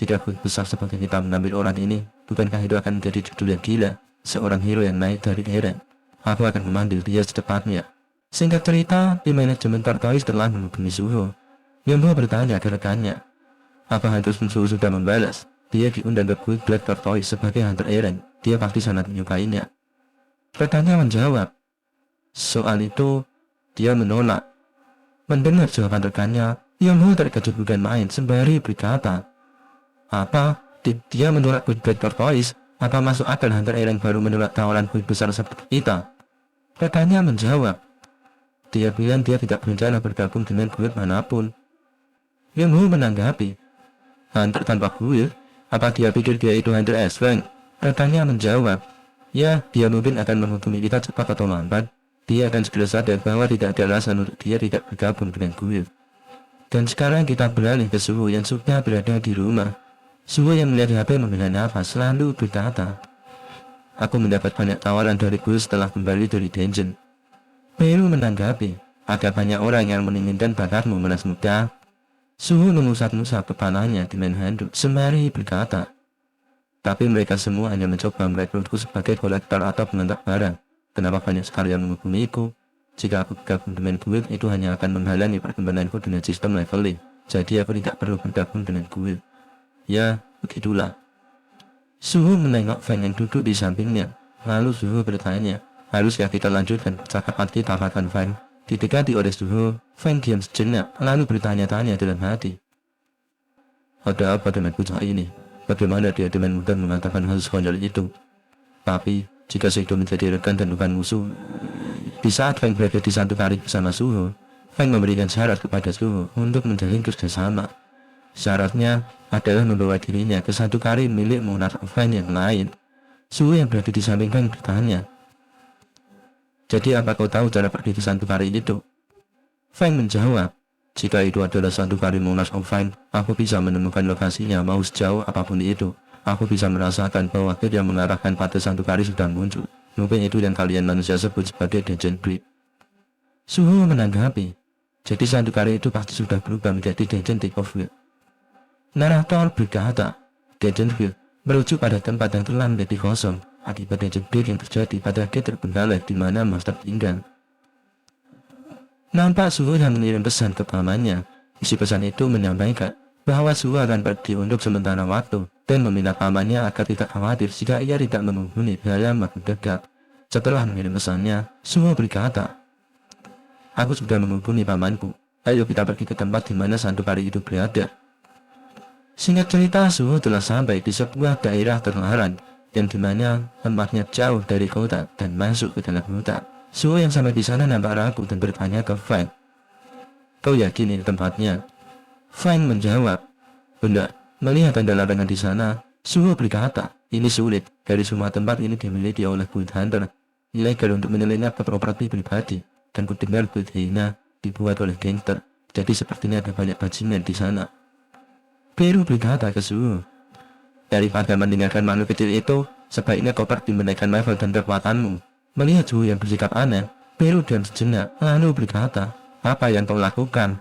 Jika Bud besar seperti kita mengambil orang ini, bukankah itu akan menjadi judul yang gila? Seorang hero yang naik dari Eren. Aku akan memanggil dia secepatnya. Singkat cerita, di manajemen Tortoise telah menghubungi Suho. Yonho bertanya ke rekannya, apa Hunter Suho sudah membalas? Dia diundang ke Guild Black Tortoise sebagai Hunter Eren. Dia pasti sangat menyukainya. Rekannya menjawab, soal itu, dia menolak. Mendengar jawaban rekannya, Yonho terkejut bukan main sembari berkata, apa? Dia menolak Guild Black Tortoise? Apa masuk akal Hunter Eren baru menolak tawaran Guild besar seperti kita? Rekannya menjawab, dia bilang dia tidak berencana bergabung dengan Guild manapun. Yonho menanggapi, Hunter tanpa Guild? Apa dia pikir dia itu Hunter S-Rank? Rekannya menjawab, ya, dia mungkin akan menghubungi kita cepat atau lambat. Dia akan segera sadar bahwa tidak ada alasan untuk dia tidak bergabung dengan Guild. Dan sekarang kita beralih ke Suho yang sudah berada di rumah. Suho yang melihat HP menghela nafas selalu berkata, aku mendapat banyak tawaran dari Guild setelah kembali dari dungeon. Peru menanggapi, ada banyak orang yang menginginkan bakatmu menas muda. Suho mengusap-ngusap kepalanya dengan handuk sembari berkata, tapi mereka semua hanya mencoba merekrutku sebagai kolektor atau pengantar barang. Kenapa banyak sekali yang menghubungiku? Jika aku bergabung dengan Guild, itu hanya akan menghalangi perkembanganku dengan sistem leveling. Jadi aku tidak perlu bergabung dengan Guild. Ya, begitulah. Suho menengok Feng yang duduk di sampingnya. Lalu Suho bertanya, haruskah kita lanjutkan percakapan kita bahkan Feng? Didekati oleh Suho, Feng diam sejenak, lalu bertanya-tanya dalam hati. Ada apa dengan bocah ini? Bagaimana dia dengan mudah mengatakan hal sekonyol itu? Tapi, jika Seido menjadi rekan dan bukan musuh. Di saat Feng berada di satu kari bersama Suho, Feng memberikan syarat kepada Suho untuk menjalin kerjasama. Syaratnya adalah membawa dirinya ke satu kari milik monark Feng yang lain. Suho yang berada di samping Feng bertanya, jadi apa kau tahu cara pergi ke satu kari itu? Feng menjawab, jika itu adalah satu kari monark Feng, aku bisa menemukan lokasinya mau sejauh apapun itu. Aku bisa merasakan bahwa akhir yang mengarahkan pada satu kari sudah muncul. Mungkin itu yang kalian manusia sebut sebagai Dungeon Creep. Suho menanggapi, jadi satu kari itu pasti sudah berubah menjadi Dungeon Takeover. Narator berkata, Dungeon Creep merujuk pada tempat yang telah menjadi kosong akibat Dungeon Creep yang terjadi pada gate terbengkalai di mana master tinggal. Nampak Suho yang mengirim pesan ke pamannya. Isi pesan itu menyampaikan bahwa Suho akan pergi untuk sementara waktu dan meminta pamannya agar tidak khawatir jika ia tidak menghubungi dalam waktu dekat. Setelah mengirim pesannya, Suho berkata, aku sudah menghubungi pamanku. Ayo kita pergi ke tempat di mana satu kari itu berada. Singkat cerita, Suho telah sampai di sebuah daerah terlarang yang dimana tempatnya jauh dari kota dan masuk ke dalam hutan. Suho yang sampai di sana nampak ragu dan bertanya ke Feng, kau yakin ini tempatnya? Feng menjawab, benar. Melihat ada larangan di sana, Suho berkata, ini sulit. Dari semua tempat ini dimiliki oleh Guild Hunter. Ilegal untuk menyelinap ke properti pribadi. Dan kudengar Guild Hina dibuat oleh gangster. Jadi sepertinya ada banyak bajingan di sana. Peru berkata ke Suho, daripada mendengarkan makhluk kecil itu, sebaiknya kau pergi menaikkan level dan kekuatanmu. Melihat Suho yang bersikap aneh, Peru diam sejenak, lalu berkata, apa yang kau lakukan?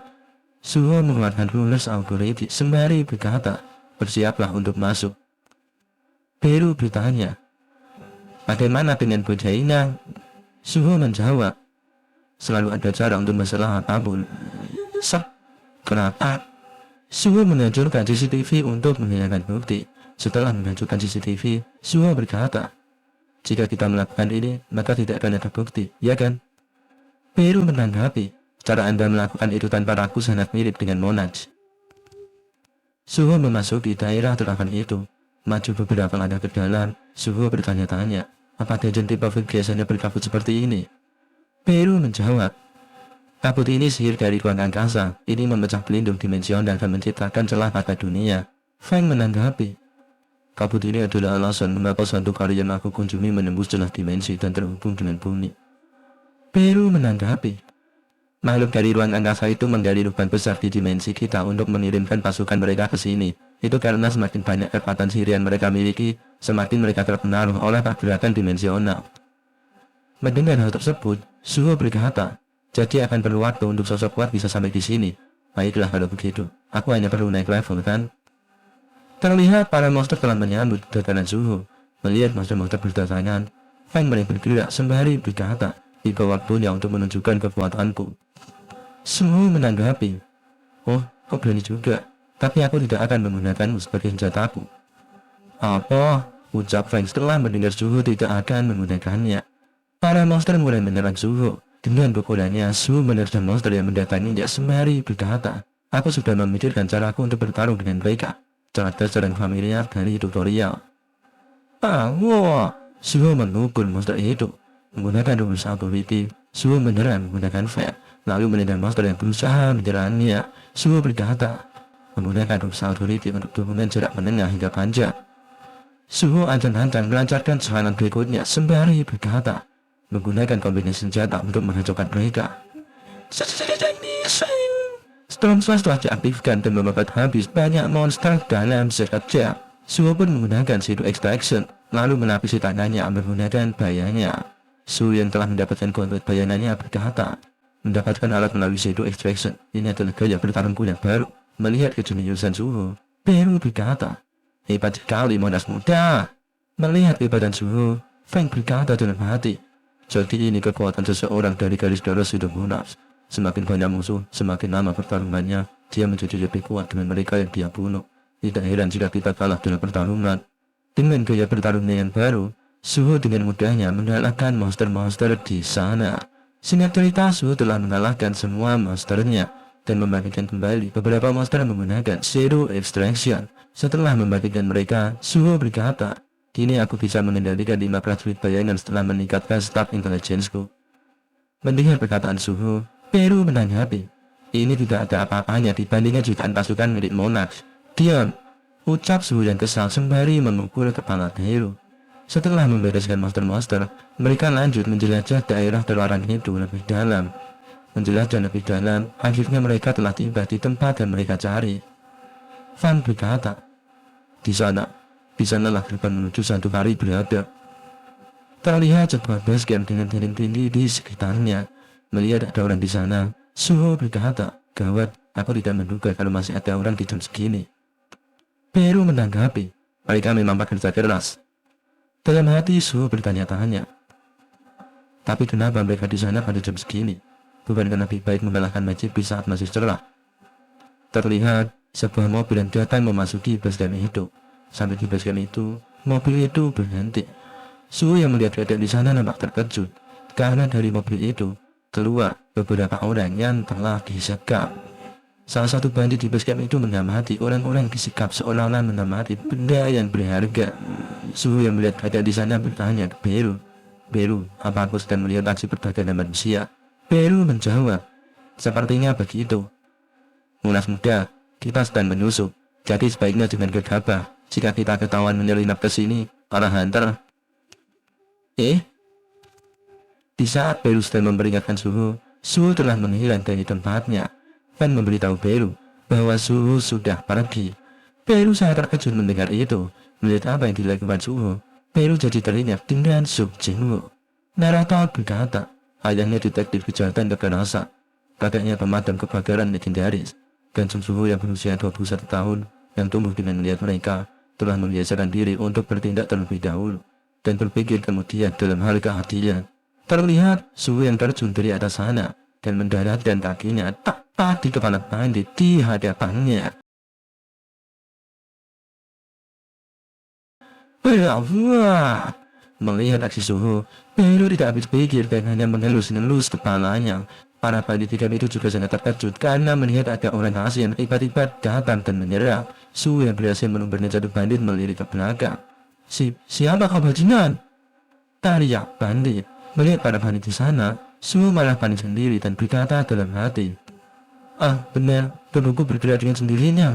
Suho mengeluarkan rulers authority sembari berkata, bersiaplah untuk masuk. Peru bertanya, bagaimana dengan Budaina? Suho menjawab, selalu ada cara untuk masalah apapun. Kenapa? Suho menunjukkan CCTV untuk menghilangkan bukti. Setelah menunjukkan CCTV, Suho berkata, jika kita melakukan ini, maka tidak akan ada bukti, ya kan? Peru menanggapi, cara Anda melakukan itu tanpa ragu sangat mirip dengan Monarch. Suho memasuki daerah terlarang itu. Maju beberapa langkah ke dalam, Suho bertanya-tanya, apa Dungeon Takeover biasanya berkabut seperti ini? Peru menjawab, kabut ini sihir dari ruang angkasa. Ini memecah pelindung dimensional dan menciptakan celah pada dunia. Feng menanggapi, kabut ini adalah alasan mengapa satu kali yang aku kunjungi menembus celah dimensi dan terhubung dengan bumi. Peru menanggapi, makhluk dari ruang angkasa itu menggali lubang besar di dimensi kita untuk mengirimkan pasukan mereka ke sini. Itu karena semakin banyak kekuatan sihir yang mereka miliki, semakin mereka terpengaruh oleh pergerakan dimensional. Mendengar hal tersebut, Suho berkata, jadi akan perlu waktu untuk sosok kuat bisa sampai di sini. Baiklah kalau begitu, aku hanya perlu naik level kan? Terlihat para monster telah menyambut kedatangan Suho. Melihat monster-monster berdatangan, Feng mulai bergerak sembari berkata, "Tiba waktunya untuk menunjukkan kekuatanku." Suho menanggapi, "Oh, kau berani juga, tapi aku tidak akan menggunakanmu sebagai senjataku." "Apa?" ucap Feng setelah mendengar Suho tidak akan menggunakannya. Para monster mulai menyerang Suho. Dengan pukulannya, Suho menerjang monster yang mendatanginya sembari berkata, "Aku sudah memikirkan caraku untuk bertarung dengan mereka. Cerdas dan familiar dari tutorial." Wah! Suho memukul monster itu. Menggunakan rumus authority, Suho menyerang menggunakan Feng, lalu menendang monster yang berusaha menyerangnya. Suho berkata, menggunakan rumus authority untuk dokumen jarak menengah hingga panjang. Suho ancang-ancang melancarkan serangan berikutnya sembari berkata, menggunakan kombinasi senjata untuk menghancurkan mereka. Storm Slash telah diaktifkan dan membabat habis banyak monster dalam sekejap. Suho pun menggunakan Shadow Extraction, lalu melapisi tangannya menggunakan bayanya. Suho yang telah mendapatkan kontrol bayangannya berkata, mendapatkan alat melalui Shadow Extraction, ini adalah gaya bertarungku yang baru. Melihat kejeniusan Suho, Beru berkata, "Hebat sekali Monas muda." Melihat kehebatan Suho, Feng berkata dalam hati, "Jadi ini kekuatan seseorang dari garis darah hidup Monas. Semakin banyak musuh, semakin lama pertarungannya, dia menjadi lebih kuat dengan mereka yang dia bunuh. Tidak heran jika kita kalah dalam pertarungan." Dengan gaya pertarungan yang baru, Suho dengan mudahnya mengalahkan monster-monster di sana. Singkat cerita, Suho telah mengalahkan semua monsternya dan membangkitkan kembali beberapa monster menggunakan Shadow Extraction. Setelah membangkitkan mereka, Suho berkata, "Kini aku bisa mengendalikan 5 prajurit bayangan setelah meningkatkan staf intelligence-ku." Mendengar perkataan Suho, Beru menanggapi, "Ini tidak ada apa-apanya dibandingkan jutaan pasukan milik Monarch." "Diam," ucap Suho yang kesal sembari memukul kepala Beru. Setelah membereskan monster-monster, mereka lanjut menjelajah daerah terlarang itu lebih dalam. Menjelajah lebih dalam, akhirnya mereka telah tiba di tempat yang mereka cari. Fan berkata, di sanalah gerbang menuju Santu Hari berada." Terlihat sebuah base camp dengan dinding tinggi di sekitarnya. Melihat ada orang di sana, Suho berkata, "Gawat, aku tidak menduga kalau masih ada orang di jam segini." Beru menanggapi, "Mereka memang bekerja keras." Dalam hati Suho bertanya-tanya, "Tapi kenapa mereka di sana pada jam segini? Bukankah lebih baik mengalahkan magic di saat masih cerah?" Terlihat sebuah mobil yang datang memasuki base camp itu. Sampai di base camp itu, mobil itu berhenti. Suho yang melihat keadaan di sana nampak terkejut, karena dari mobil itu keluar beberapa orang yang telah disekap. Salah satu bandit di base camp itu mengamati orang-orang disekap seolah-olah mengamati benda yang berharga. Suho yang melihat keadaan di sana bertanya ke Beru, "Apa aku sedang melihat aksi perdagangan manusia?" Beru menjawab, "Sepertinya begitu. Munas muda, kita sedang menyusup, jadi sebaiknya dengan gegabah. Jika kita ketahuan menyelinap ke sini, para hunter." Di saat Beru sedang memperingatkan Suho telah menghilang dari tempatnya. Fan memberitahu Beru bahwa Suho sudah pergi. Beru sangat terkejut mendengar itu. Melihat apa yang dilakukan Suho, Beru jadi teringat dengan Sub Jinwoo. Narator berkata, ayahnya detektif kejahatan kekerasan, kakaknya pemadam kebakaran legendaris, dan Suho yang berusia 21 tahun yang tumbuh dengan melihat mereka telah membiasakan diri untuk bertindak terlebih dahulu dan berpikir kemudian dalam hal keadilan. Terlihat Suho yang terjun dari atas sana dan mendaratkan kakinya tepat di kepala bandit di hadapannya. Wah! Melihat aksi Suho, Beru tidak habis pikir dan hanya mengelus-ngelus kepalanya. Para bandit itu juga sangat terkejut karena melihat ada orang asing yang tiba-tiba datang dan menyerang. Suho yang berhasil menumbarnya satu bandit melirik ke belakang. Siapa kau bajingan?" teriak bandit. Melihat para bandit di sana, Suho malah panik sendiri dan berkata dalam hati, Benar, tubuhku bergerak dengan sendirinya.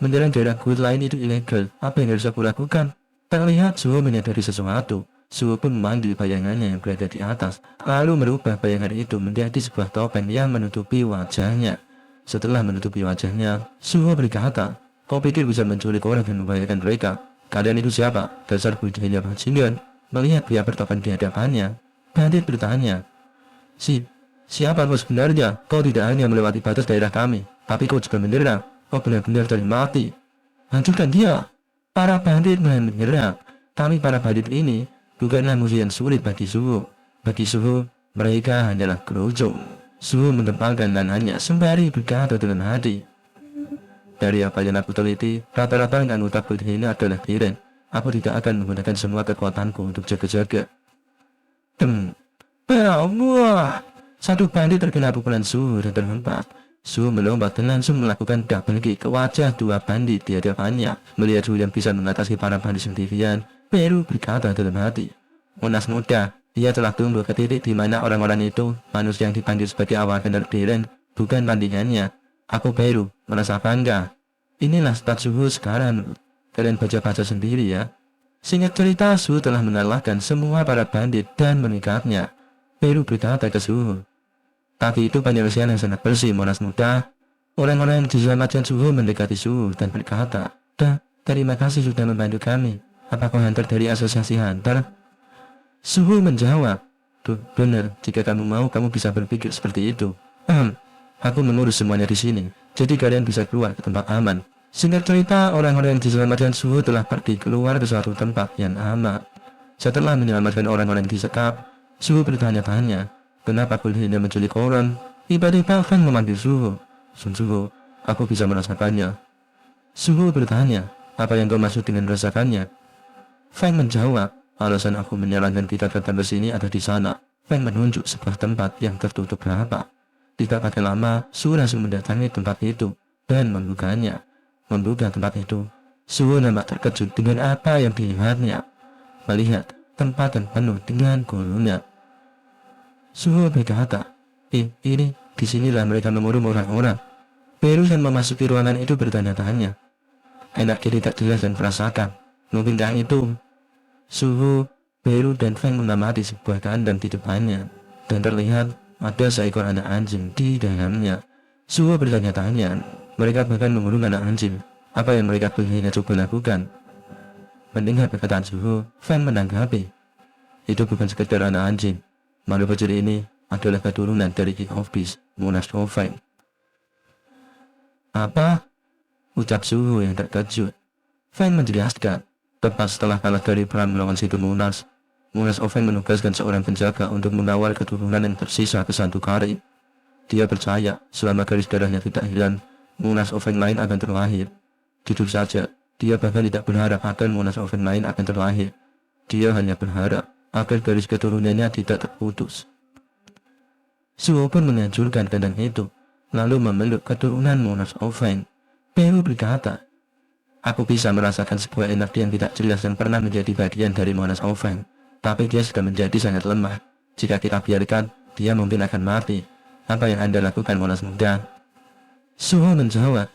Menyerang daerah guild lain itu ilegal. Apa yang harus aku lakukan?" Terlihat Suho menyadari sesuatu. Suho pun memanggil bayangannya yang berada di atas, lalu merubah bayangan itu menjadi sebuah topeng yang menutupi wajahnya. Setelah menutupi wajahnya, Suho berkata, "Kau pikir bisa menculik orang dan membahayakan mereka? Kalian itu siapa? Dasar budaya bajingan." Melihat pria bertopeng di hadapannya, bandit bertanya, Siapa kau sebenarnya? Kau tidak hanya melewati batas daerah kami, tapi kau juga menyerang. Kau benar-benar dari mati. Hancurkan dia." Para bandit mulai menyerang, tapi para bandit ini bukanlah musuh yang sulit bagi Suhu. Bagi Suhu, mereka hanyalah keroco. Suhu menempelkan dananya sembari berkata dengan hati. Dari apa yang aku teliti, rata-rata anggota bandit ini adalah Kiren. Aku tidak akan menggunakan semua kekuatanku untuk jaga-jaga. Wah! Satu bandit terkena pukulan Suhu dan terhempas. Suhu melompat dan langsung melakukan double kick ke wajah dua bandit di hadapannya. Melihat Suhu yang bisa mengatasi para bandit sendirian, Peru berkata dalam hati, Monas muda, dia telah tumbuh ke titik di mana orang-orang itu, manusia yang dipanggil sebagai awal dari Kiren, bukan tandingannya. Aku Peru, merasa bangga. Inilah stat Suhu sekarang. Kalian baca-baca sendiri ya. Singkat cerita, Suhu telah mengalahkan semua para bandit dan mengikatnya. Peru berkata ke Suhu, tapi itu penyelesaian yang sangat bersih, Monas muda. Orang-orang yang diselamatkan Suhu mendekati Suhu dan berkata, terima kasih sudah membantu kami. Apa kau Hunter dari asosiasi Hunter? Suhu menjawab, benar, jika kamu mau, kamu bisa berpikir seperti itu. Aku mengurus semuanya di sini, jadi kalian bisa keluar ke tempat aman. Singkat cerita, orang-orang yang diselamatkan Suhu telah pergi keluar ke suatu tempat yang aman. Setelah menyelamatkan orang-orang yang disekap, Suhu bertanya-tanya, kenapa kulit ini menculik orang? Tiba-tiba Feng memanggil Suhu. Suhu, aku bisa merasakannya. Suhu bertanya, apa yang kau maksud dengan merasakannya? Feng menjawab, alasan aku menyarankan kita datang ke sini ada di sana. Feng menunjuk sebuah tempat yang tertutup rapat. Tidak pakai lama, Suhu langsung mendatangi tempat itu dan membukanya. Membuka tempat itu, Suhu nampak terkejut dengan apa yang dilihatnya. Melihat tempat yang penuh dengan gulungan. Suhu berkata, ini, disinilah mereka memurung orang-orang. Peru yang memasuki ruangan itu bertanya-tanya. Enaknya tidak jelas dan merasakan. Mungkinkah itu? Suhu, Peru dan Feng mengamati sebuah kandang di depannya. Dan terlihat ada seekor anak anjing di dalamnya. Suhu bertanya-tanya. Mereka bahkan membunuh anak anjing. Apa yang mereka ingin coba lakukan? Mendengar perkataan Suhu, Feng menanggapi, itu bukan sekedar anak anjing. Makhluk kecil ini adalah keturunan dari King of Beasts, Monas Feng. Apa? Ucap Suhu yang terkejut. Feng menjelaskan, tepat setelah kalah dari perang melawan situ Monas Feng menugaskan seorang penjaga untuk mengawal keturunan yang tersisa ke Santu Kari. Dia percaya selama garis darahnya tidak hilang, Monas Feng lain akan terlahir. Jujur saja, dia bahkan tidak berharap akan Monas Feng lain akan terlahir. Dia hanya berharap agar garis keturunannya tidak terputus. Suhu pun menghancurkan kandang itu, lalu memeluk keturunan Monas Feng. Peru berkata, aku bisa merasakan sebuah energi yang tidak jelas yang pernah menjadi bagian dari Monas Feng. Tapi dia sudah menjadi sangat lemah. Jika kita biarkan, dia mungkin akan mati. Apa yang Anda lakukan, Monas muda? Suhu menjawab,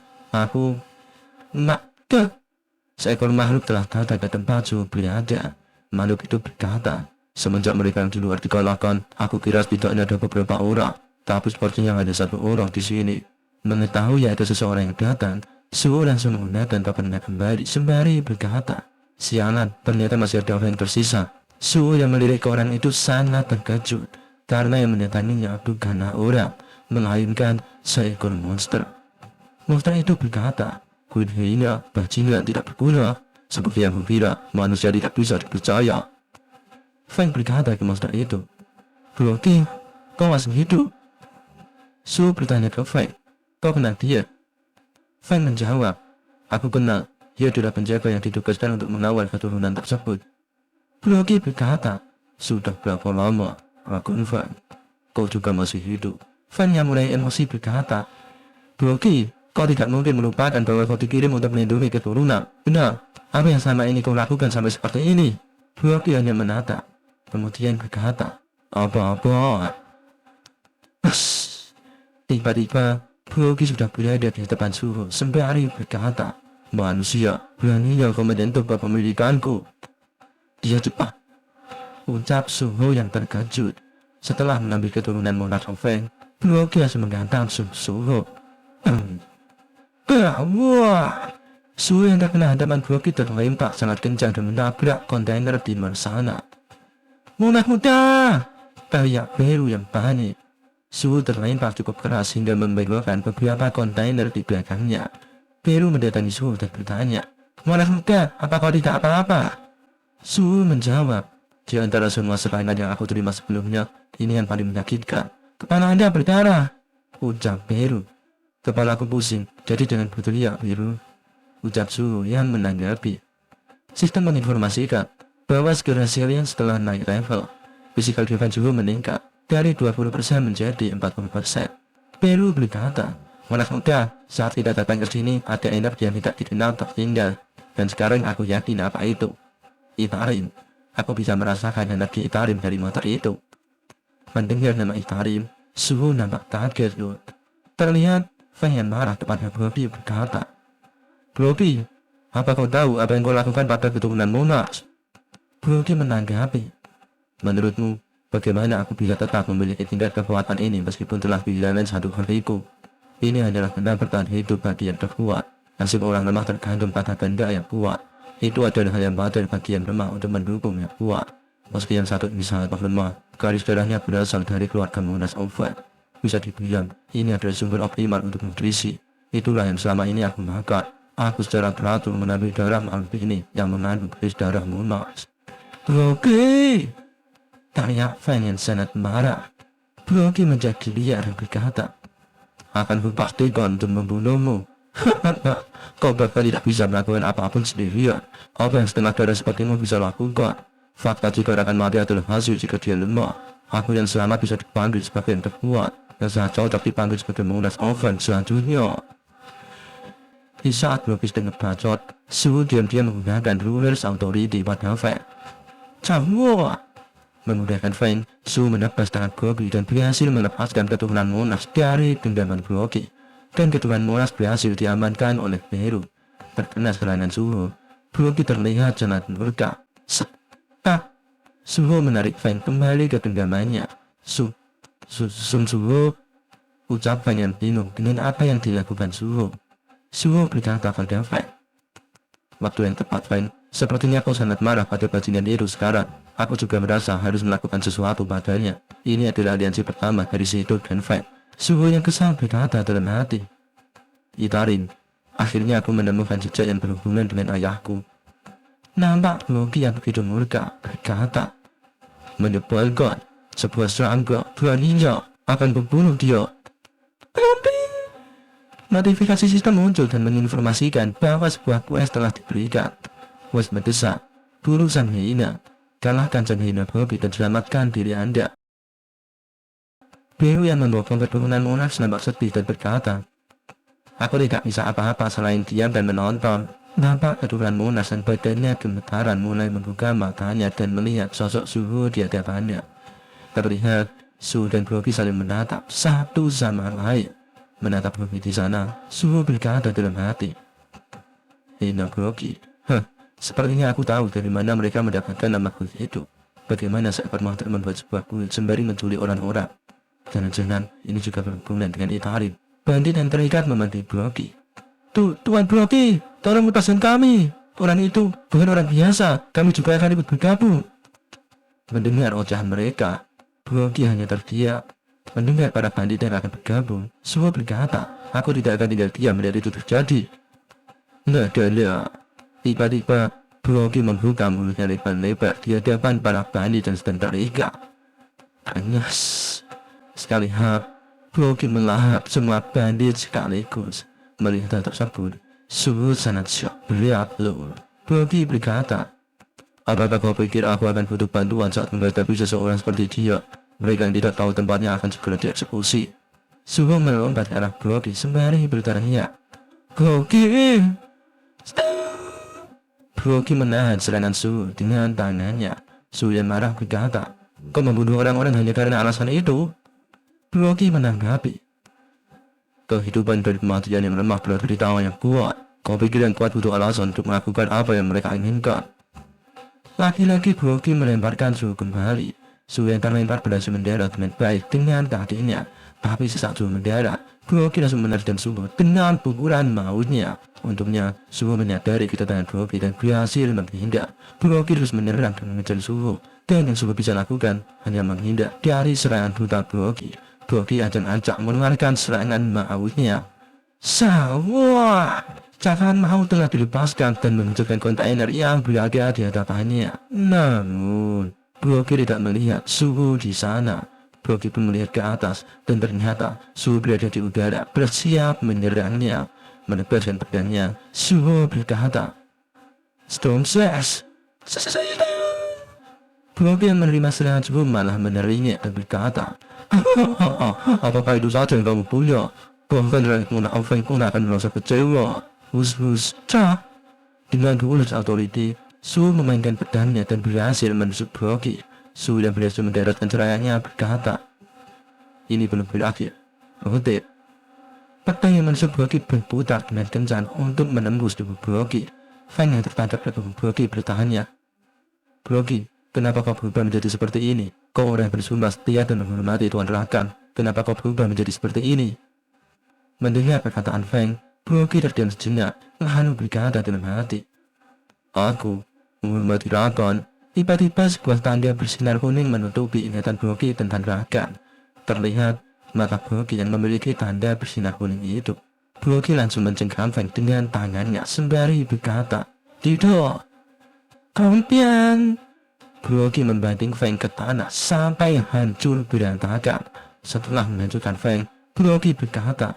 seekor makhluk telah datang ke tempat Suhu berada. Makhluk itu berkata, semenjak mereka yang di luar dikalahkan, aku kira setidaknya ada beberapa orang, tapi sepertinya hanya satu orang di sini. Mengetahui ada seseorang yang datang, Suhu langsung menggunakan tokennya kembali sembari berkata, sialan, ternyata masih ada orang yang tersisa. Suhu yang melirik ke orang itu sangat terkejut, karena yang mendatanginya bukanlah orang, melainkan seekor monster. Monster itu berkata, kuliah bajingan tidak berguna, seperti yang kukira, manusia tidak bisa dipercaya. Feng berkata ke monster itu, berarti kau masih hidup? Suhu bertanya ke Feng, kau kenal dia? Feng menjawab, aku kenal, dia adalah penjaga yang ditugaskan untuk mengawal keturunan tersebut. Bloki berkata, sudah berapa lama? Aku Feng, kau juga masih hidup. Feng yang mulai emosi berkata, Bloki, kau tidak mungkin melupakan bahwa kau dikirim untuk melindungi keturunan. Benar, apa yang selama ini kau lakukan sampai seperti ini? Bloki hanya menatap, kemudian berkata, apa-apa. Tiba-tiba, Bloki sudah berada di depan Suhu sembari berkata, manusia, beraninya kau menyentuh kepemilikanku. Dia cepat, ucap Suhu yang terkejut. Setelah mengambil keturunan Monas Feng, Bloki langsung menghantam Suhu. Wah! Suhu yang terkena hantaman Bloki terlempar sangat kencang dan menabrak kontainer di sana. Monas muda! Teriak Peru yang panik. Suhu terlempar cukup keras hingga membengkokkan beberapa kontainer di belakangnya. Peru mendatangi Suhu dan bertanya, Muanas muda, apa kau tidak apa-apa? Su menjawab, di antara semua serangan yang aku terima sebelumnya, ini yang paling menyakitkan. Kepala Anda berdarah, ucap Beru. Kepalaku pusing, jadi dengan berteriak Beru, ucap Su yang menanggapi. Sistem menginformasikan bahwa skill resilient setelah naik level, physical defense Su meningkat dari 20% menjadi 40%. Beru berkata, Muanas muda, saat kita datang ke sini, ada energi yang tidak dikenal tertinggal. Dan sekarang aku yakin apa itu. Itarim. Aku bisa merasakan energi Itarim dari motor itu. Mendengar nama Itarim, Su nampak kaget. Terlihat Feng yang marah kepada Bobby berkata, Bobby, apa kau tahu apa yang kau lakukan pada keturunan Monas? Bobby menanggapi, menurutmu, bagaimana aku bisa tetap memiliki tingkat kekuatan ini meskipun telah kehilangan satu hariku? Ini adalah benda bertahan hidup bagi yang terkuat. Nasib orang lemah tergantung pada benda yang kuat. Itu adalah hal yang badan bagian lemah untuk mendukung yang kuat. Meski yang satu ini sangat lemah, garis darahnya berasal dari keluarga Monas Oven. Bisa dibilang, ini adalah sumber optimal untuk nutrisi. Itulah yang selama ini aku makan. Aku secara teratur mengambil darah makhluk ini yang mengandung garis darah Monas. Brogi! Teriak Feng yang sangat marah. Brogi menjadi liar dan berkata, akan kupastikan untuk membunuhmu. Kau bakal tidak bisa melakukan apapun sendirian. Apa yang setengah darah sepertimu bisa lakukan? Fakta jika akan mati adalah hasil jika dia lemah. Aku yang selamat bisa dipanggil sebagai yang terkuat, dan sangat cocok dipanggil sebagai Monas Oven selanjutnya. Di saat Blobis dengan bacot, Su diam-diam menggunakan Ruler's Authority pada Feng. Camua! Memudahkan Feng, Su menebas tangan Bobby dan berhasil melepaskan keturunan Monas dari genggaman Bobby. Dan keturunan Monas berhasil diamankan oleh Beru. Terkena serangan Suho, Bobby terlihat sangat murka. Suho menarik Feng kembali ke genggamannya. Suho, ucap Feng yang bingung dengan apa yang dilakukan Suho. Suho berkata pada Feng, waktu yang tepat Feng, sepertinya kau sangat marah pada bajingan itu sekarang. Aku juga merasa harus melakukan sesuatu padanya. Ini adalah aliansi pertama dari Shido dan Feng. Suho yang kesal berkata dalam hati, Itarim, akhirnya aku menemukan jejak yang berhubungan dengan ayahku. Nampak Loki yang begitu murka berkata, menyebalkan, sebuah serangga beraninya akan membunuh dia. Notifikasi sistem muncul dan menginformasikan bahwa sebuah quest telah diberikan. Quest mendesak, buru sang hyena, kalahkan sang hyena Bobby dan selamatkan diri Anda. Beru yang membopong keturunan Monas nampak sedih dan berkata, aku tidak bisa apa-apa selain diam dan menonton. Nampak keturunan Monas dan badannya gemetaran mulai membuka matanya dan melihat sosok Suho di hadapannya. Terlihat Su dan Bobby saling menatap satu sama lain. Menatap Bobby di sana, Suho berkata dalam hati, Hina Bobby, sepertinya aku tahu dari mana mereka mendapatkan nama kulit itu. Bagaimana seekor monster membuat sebuah kulit sembari menculik orang-orang. Jangan-jangan ini juga berhubungan dengan Itarim. Bandit yang terikat memanggil Bobby. Tuan Bobby, tolong lepaskan kami. Orang itu bukan orang biasa. Kami juga akan ikut bergabung. Mendengar ocehan mereka, Bobby hanya terdiam. Mendengar para bandit yang akan bergabung, Suho berkata, aku tidak akan tinggal diam melihat itu terjadi. Adalah. Tiba-tiba, Bobby membuka mulutnya lebar-lebar di hadapan para bandit yang sedang terikat. Angas. Sekali Bobby melahap semua bandit sekaligus. Melihat hal tersebut, Suho sangat syok. Beliau, Bobby berkata, apakah kau pikir aku akan butuh bantuan saat menghadapi seseorang seperti dia? Mereka yang tidak tahu tempatnya akan segera dieksekusi. Suho melompat ke arah Bobby sembari berteriak, Bobby! Bobby menahan serangan Suho dengan tangannya. Suho yang marah berkata, kau membunuh orang-orang hanya karena alasan itu? Bobby menanggapi, kehidupan dan kematian yang lemah berada di tangan yang kuat. Kau pikir yang kuat butuh alasan untuk melakukan apa yang mereka inginkan? Lagi-lagi Bobby melemparkan Suho kembali. Suho yang terlempar berhasil mendarat dengan baik dengan kakinya. Tapi sesaat Suho mendarat, Bobby langsung menerjang Suho dengan pukulan mautnya. Untungnya, Suho menyadari kedatangan Bobby dan berhasil menghindar. Bobby terus menyerang dan mengejar Suho. Dan yang Suho bisa lakukan hanya menghindar dari serangan brutal Bobby. Bobby acak-acak mengeluarkan serangan mautnya. Sawah! Cakaran mau telah dilepaskan dan menunjukkan kontainer yang berada di hadapannya. Namun, Broky tidak melihat suhu di sana. Broky pun melihat ke atas dan ternyata suhu berada di udara bersiap menyerangnya. Menebaskan pedangnya, suhu berkata, "Storm Slash!" Broky yang menerima serangan suhu malah meneringnya dan berkata, "Apakah itu saja yang kamu punya? Bahkan Raikuna Alfeng pun akan merasa kecewa." Hus, cah. Dengan tulus autoriti, Su memainkan pedangnya dan berhasil menusuk Broky. Su yang berhasil mendaratkan serangannya berkata, "Ini belum berakhir." Kutip. Pedang yang menusuk Broky berputar dengan kencang untuk menembus tubuh Broky. Feng yang tertangkap ke tubuh Broky bertanya, "Broky, kenapa kau berubah menjadi seperti ini? Kau orang yang bersumpah setia dan menghormati Tuan Rakan. Kenapa kau berubah menjadi seperti ini?" Mendengar perkataan Feng, Broky terdiam sejenak, lalu berkata dalam hati, "Aku menghormati Rakan." Tiba-tiba sebuah tanda bersinar kuning menutupi ingatan Broky tentang Rakan. Terlihat mata Broky yang memiliki tanda bersinar kuning itu. Broky langsung mencengkram Feng dengan tangannya sembari berkata, "Tidak, Kampian." Broky membanting Feng ke tanah sampai hancur berantakan. Setelah menghancurkan Feng, Broky berkata,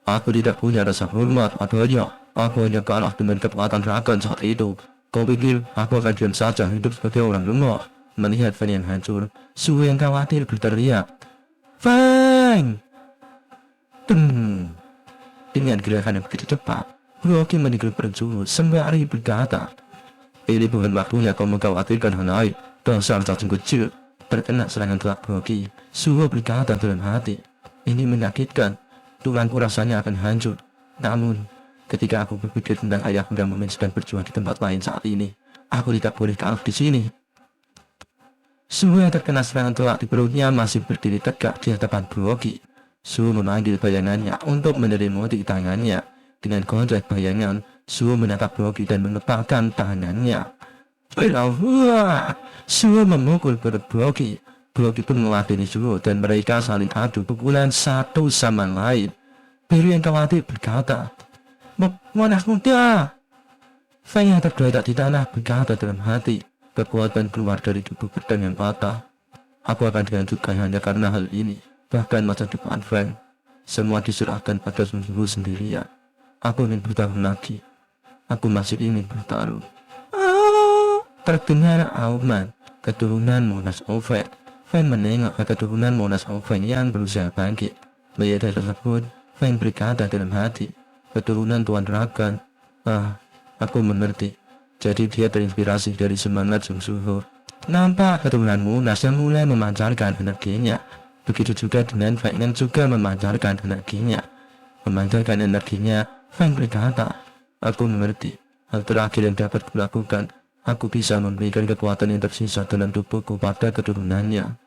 "Aku tidak punya rasa hormat padanya. Aku hanya kalah dengan kekuatan Rakan saat itu. Kau pikir aku akan diam saja hidup sebagai orang lemah?" Melihat Feng yang hancur, Su yang khawatir berteriak, "Feng!" Dengan gerakan yang begitu cepat, Broky meninggal berjulur sembari berkata, "Ini bukan waktunya kau mengkhawatirkan hal lain. Dasar cacing kecil." Terkena serangan telak Broky, Su berkata dalam hati, "Ini menyakitkan. Tulangku rasanya akan hancur. Namun, ketika aku berpikir tentang ayah yang sedang berjuang di tempat lain saat ini, aku tidak boleh kalah di sini." Su yang terkena serangan telak di perutnya masih berdiri tegak di hadapan Broky. Su memanggil bayangannya untuk menerima di tangannya. Dengan konteks bayangan, Su menatap Broky dan mengepalkan tangannya. Su memukul perut Broky. Broky pun meladeni Su dan mereka saling adu pukulan satu sama lain. Biru yang khawatir berkata, "Monas muda!" Feng yang tergeletak di tanah berkata dalam hati, "Kekuatan keluar dari tubuh pedang yang patah. Aku akan dihancurkan hanya karena hal ini." Bahkan masa depan Feng, semua diserahkan pada Sun Wu sendirian. Aku ingin bertarung lagi. Aku masih ingin bertarung. Terdengar auman keturunan Monas Oven. Feng menengok ke keturunan Monas Oven yang berusaha bangkit. Melihat hal tersebut, Feng berkata dalam hati, "Keturunan Tuan Rakan. Aku mengerti." Jadi dia terinspirasi dari semangat Sun Suho. Nampak keturunan Monas yang mulai memancarkan energinya. Begitu juga dengan Feng yang juga memancarkan energinya. Memancarkan energinya, Feng berkata, "Aku mengerti. Hal terakhir yang dapat kulakukan, aku bisa memberikan kekuatan yang tersisa dalam tubuhku pada keturunannya."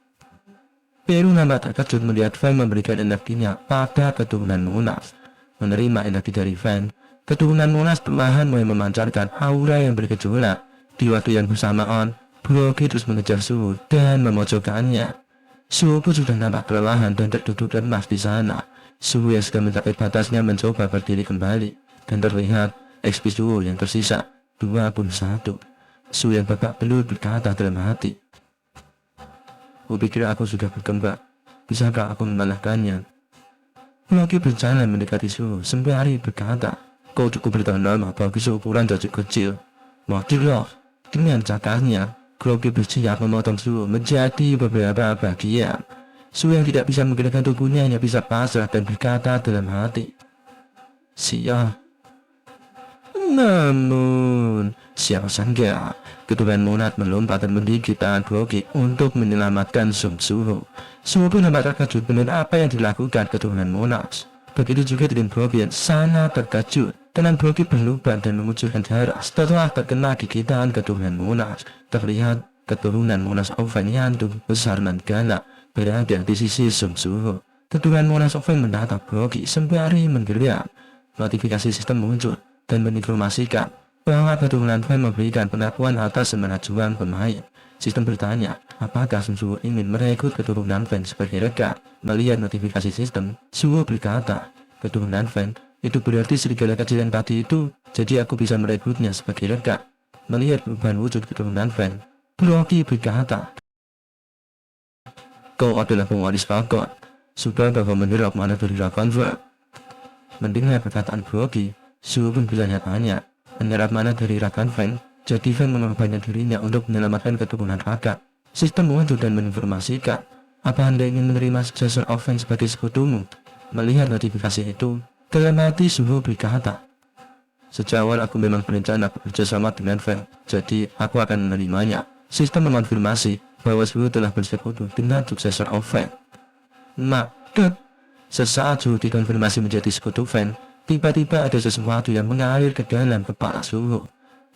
Peru nampak terkejut melihat Feng memberikan energinya pada keturunan Monas. Menerima energi dari Feng, keturunan Monas perlahan mulai memancarkan aura yang bergejolak. Di waktu yang bersamaan, Broky terus mengejar Su dan memojokkannya. Su pun sudah nampak kelelahan dan terduduk lemas di sana. Su yang sudah mencapai batasnya mencoba berdiri kembali, dan terlihat XP Su yang tersisa 21. Su yang babak belur berkata dalam hati, "Kupikir aku sudah berkembang. Bisakah aku mengalahkannya?" Broky berjalan mendekati Su sembari berkata, "Kau cukup bertahan lama bagi seukuran cacing kecil." Matilah. Dengan cakarnya, Broky bersiap memotong Su menjadi beberapa bagian. Su yang tidak bisa menggerakkan tubuhnya hanya bisa pasrah dan berkata dalam hati, "Siap." Namun, siapa sangka keturunan Monat melompat dan menggigit tangan Broky untuk menyelamatkan Sun Suho. Su pun nampak terkejut dengan apa yang dilakukan keturunan Monat. Begitu juga dengan Broky yang sangat terkejut. Tangan Broky berlubang dan memunculkan darah setelah terkena gigitan keturunan Monas. Terlihat keturunan Monas Oven yang besar dan galak berada di sisi Sun Suho. Keturunan Monas Oven menatap Broky sembari menggeliat. Notifikasi sistem muncul dan menginformasikan bahwa keturunan Fen memberikan pengakuan atas semangat juang pemain. Sistem bertanya, apakah Sun Suho ingin merekrut keturunan Fen sebagai rekan? Melihat notifikasi sistem, Suho berkata, keturunan Fen Itu berarti serigala kecil yang tadi itu, jadi aku bisa merekrutnya sebagai rekan. Melihat perubahan wujud keturunan Van, Brooke berkata, "Kau adalah pewaris Falcon. Sudah kau menyerap mana dari Rapunzel?" Mendengar perkataan Brooke, Sue pun bertanya-tanya, menyerap mana dari Rapunzel? Jadi Van mengorbankan dirinya untuk menyelamatkan keturunan Raka. Sistem muncul dan menginformasikan, "Apa Anda ingin menerima successor of Van sebagai sekutumu?" Melihat notifikasi itu, dalam hati Sue berkata, "Sejak awal aku memang berencana bekerja sama dengan Van, jadi aku akan menerimanya." Sistem mengonfirmasi bahwa Sue telah bersekutu dengan successor of Van. Maka, sesaat Sue dikonfirmasi menjadi sekutu Van, tiba-tiba ada sesuatu yang mengalir ke dalam kepala Sue,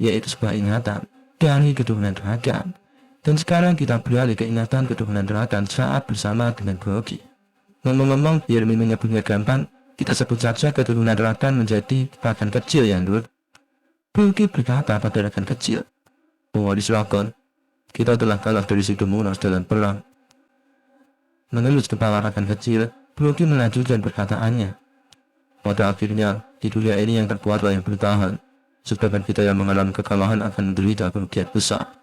yaitu sebuah ingatan dari keturunan dragon. Dan sekarang kita beralih ke ingatan keturunan dragon saat bersama dengan Brooke. Ngomong-ngomong, biar menyebutnya gampang, kita sebut saja keturunan dragon menjadi dragon kecil yang dulu. Brooke berkata pada dragon kecil, "Pewaris dragon, kita telah kalah dari si Demonas dalam perang." Mengelus kepala dragon kecil, Brooke melanjutkan perkataannya, "Pada akhirnya, di dunia ini yang terkuatlah yang bertahan. Sedangkan kita yang mengalami kekalahan akan menderita kerugian besar.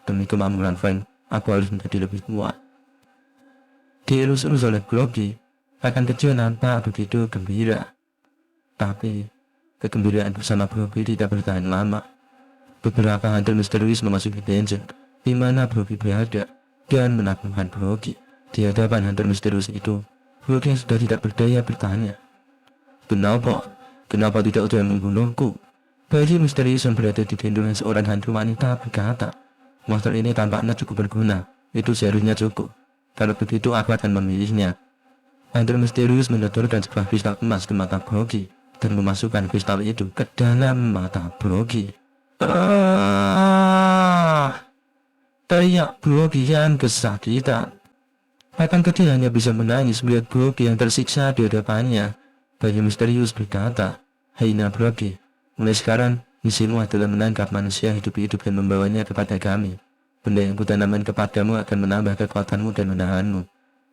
Demi kemakmuran Van, aku harus menjadi lebih kuat." Dielus-elus oleh Brooke, akan kecil nampak begitu gembira. Tapi, kegembiraan bersama Brooke tidak bertahan lama. Beberapa hantu misterius memasuki dungeon, di mana Brooke berada, dan menaklukkan Brooke. Di hadapan hantu misterius itu, Brooke yang sudah tidak berdaya bertanya, "Kenapa? Kenapa tidak ada yang membunuhku?" Bayi misterius yang berada di gendongan seorang hantu wanita berkata, "Monster ini tampaknya cukup berguna. Itu seharusnya cukup. Kalau begitu aku akan memilihnya." Hantu misterius menodorkan sebuah kristal emas ke mata Brooke dan memasukkan kristal itu ke dalam mata Brooke. Teriak Brooke yang kesakitan. Akan kecil hanya bisa menangis melihat Brooke yang tersiksa di hadapannya. Bayi misterius berkata, "Hei Brooke, mulai sekarang misimu adalah menangkap manusia hidup-hidup dan membawanya kepada kami. Benda yang kutanaman kepadamu akan menambah kekuatanmu dan menahanmu.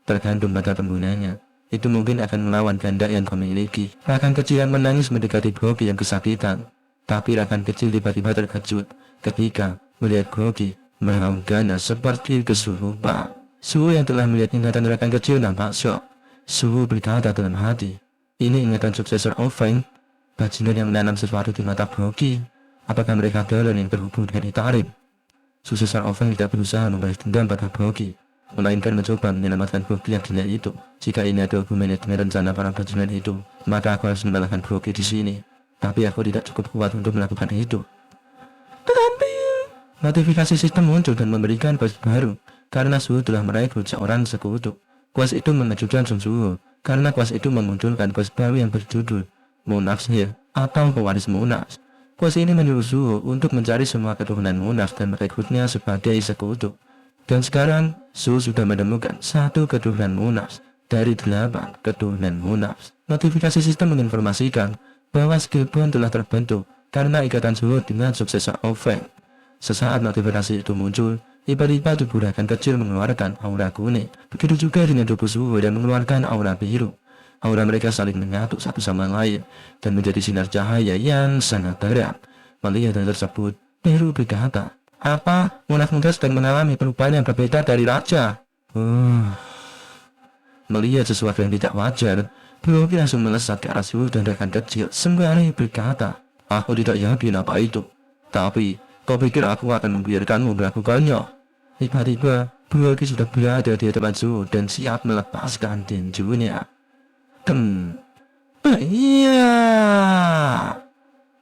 Tergantung pada penggunanya. Itu mungkin akan melawan ganda yang kau miliki." Rakan kecil yang menangis mendekati Brooke yang kesakitan. Tapi rakan kecil tiba-tiba terkejut ketika melihat Brooke meraungkannya seperti kesurupan. Sue yang telah melihat ingatan rakan kecil nampak syok. Sue berkata dalam hati, "Ini ingatan successor of Van, bajingan yang menanam sesuatu di mata Brooke. Apakah mereka adalah yang terhubung dengan Itarim?" Successor of Van tidak berusaha membalas dendam pada Brooke, melainkan mencoba menyelamatkan Brooke yang gila itu. Jika ini ada hubungannya dengan rencana para bajingan itu, maka aku harus mengalahkan Brooke di sini. Tapi aku tidak cukup kuat untuk melakukan itu. Tetapi, notifikasi sistem muncul dan memberikan kuas baru, karena Sue telah merekrut seorang sekutu. Kuas itu mengejutkan Sue, karena kuas itu memunculkan kuas baru yang berjudul Monarchs Here, atau pewaris Monarchs. Kuas ini menyuruh Sue untuk mencari semua keturunan Monarchs dan merekrutnya sebagai sekutu. Dan sekarang, Sue sudah menemukan satu keturunan Monarchs dari 8 keturunan Monarchs. Notifikasi sistem menginformasikan bahwa skill bond telah terbentuk karena ikatan Sue dengan successor of Van. Sesaat notifikasi itu muncul, tiba-tiba tubuh rakan kecil mengeluarkan aura kuning. Begitu juga dengan tubuh Sue yang mengeluarkan aura biru. Aura mereka saling menyatu satu sama lain dan menjadi sinar cahaya yang sangat terang. Melihat hal tersebut, Peru berkata, "Apa? Monarch muda sedang mengalami perubahan yang berbeda dari raja." Melihat sesuatu yang tidak wajar, Brooke langsung melesat ke arah Sue dan rakan kecil sembari berkata, "Aku tidak yakin apa itu. Tapi, kau pikir aku akan membiarkanmu melakukannya?" Tiba-tiba, Brooke sudah berada di hadapan Sue dan siap melepaskan tinjunya. Iya.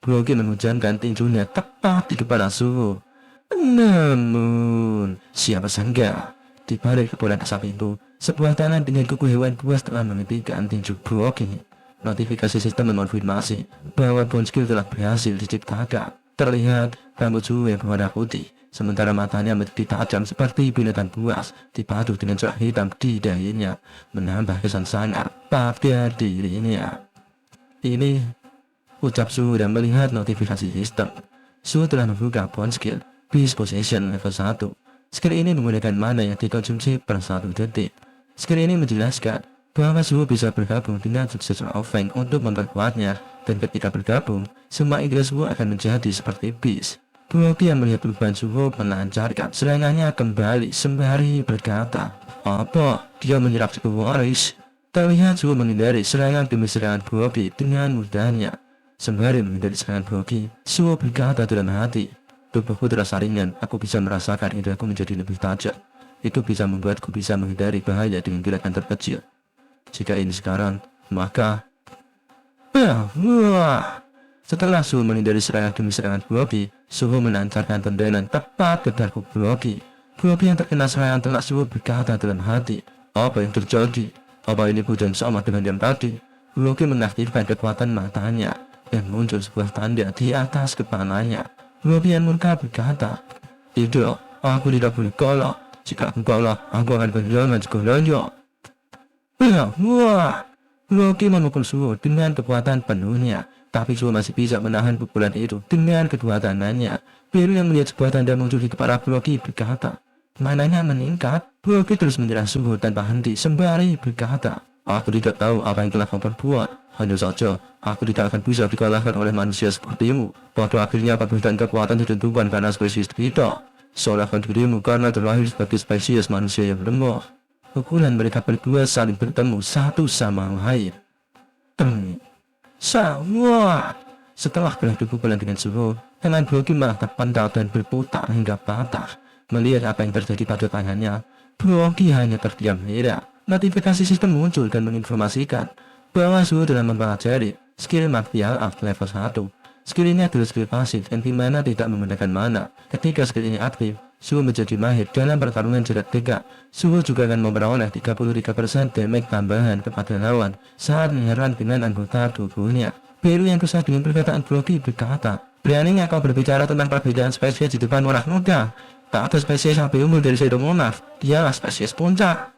Brooke menghujamkan tinjunya tepat di kepala Sue. Namun, siapa sangka, di balik kebolan asap itu, sebuah tangan dengan kuku hewan buas telah memimpikan tinju Brooke. Notifikasi sistem mengonfirmasi bahwa bone skill telah berhasil diciptakan. Terlihat rambut Sue yang berwarna putih, sementara matanya menjadi tajam seperti binatang buas, dipadu dengan cerah hitam di dahinya, menambah kesan sangar pada dirinya. Ini, ucap Sue dan melihat notifikasi sistem. Sue telah membuka bone skill Beast Possession level 1. Skill ini menggunakan mana yang dikonsumsi per 1 detik. Skill ini menjelaskan bahwa Suhu bisa bergabung dengan suksesor Feng untuk memperkuatnya, dan ketika bergabung, semua indera Suhu akan menjadi seperti bis. Broky yang melihat perubahan Suhu melancarkan serangannya kembali sembari berkata, "Apa? Dia menyerap Suhu Waris?" Terlihat Suhu menghindari serangan demi serangan Broky dengan mudahnya. Sembari menghindari serangan Broky, Suhu berkata dalam hati, "Tubuhku terasa ringan, aku bisa merasakan inderaku menjadi lebih tajam. Itu bisa membuatku bisa menghindari bahaya dengan gerakan terkecil. Jika ini sekarang, maka..." Setelah Suhu menghindari serangan demi serangan Broky, Suhu melancarkan tendangan tepat ke dagu Broky. Broky yang terkena serangan telak Suhu berkata dalam hati, "Apa yang terjadi? Apa ini hujan sama dengan yang tadi?" Broky mengaktifkan kekuatan matanya dan muncul sebuah tanda di atas kepalanya. Broky yang murka berkata, "Tidak, aku tidak boleh kalah. Jika aku kalah, aku akan kehilangan segalanya." Broky memukul Suhu dengan kekuatan penuhnya, tapi Suhu masih bisa menahan pukulan itu dengan kedua tangannya. Biru yang melihat sebuah tanda muncul di kepala Broky berkata, "Mananya meningkat." Broky terus menyerang Suhu tanpa henti sembari berkata, "Aku tidak tahu apa yang telah kau perbuat. Hanya saja, aku tidak akan bisa dikalahkan oleh manusia sepertimu. Pada akhirnya perbedaan kekuatan ditentukan karena spesies kita. Salahkan dirimu karena terlahir sebagai spesies manusia yang lemah." Pukulan mereka berdua saling bertemu satu sama lain. Setelah beradu pukulan dengan Suhu, tangan Broky malah terpental dan berputar hingga patah. Melihat apa yang terjadi pada tangannya, Broky hanya terdiam heran. Notifikasi sistem muncul dan menginformasikan bahwa Suhu telah mempelajari skill martial art level 1. Skill ini adalah skill pasif dan dimana tidak menggunakan mana. Ketika skill ini aktif, Suhu menjadi mahir dalam pertarungan jarak dekat. Suhu juga akan memperoleh 33% damage tambahan kepada lawan saat menyerang dengan anggota tubuhnya. Biru yang kesal dengan perkataan Broky berkata, "Beraninya kau berbicara tentang perbedaan spesies di depan orang muda? Tak ada spesies yang lebih unggul dari Shadow Monarch. Dialah spesies puncak."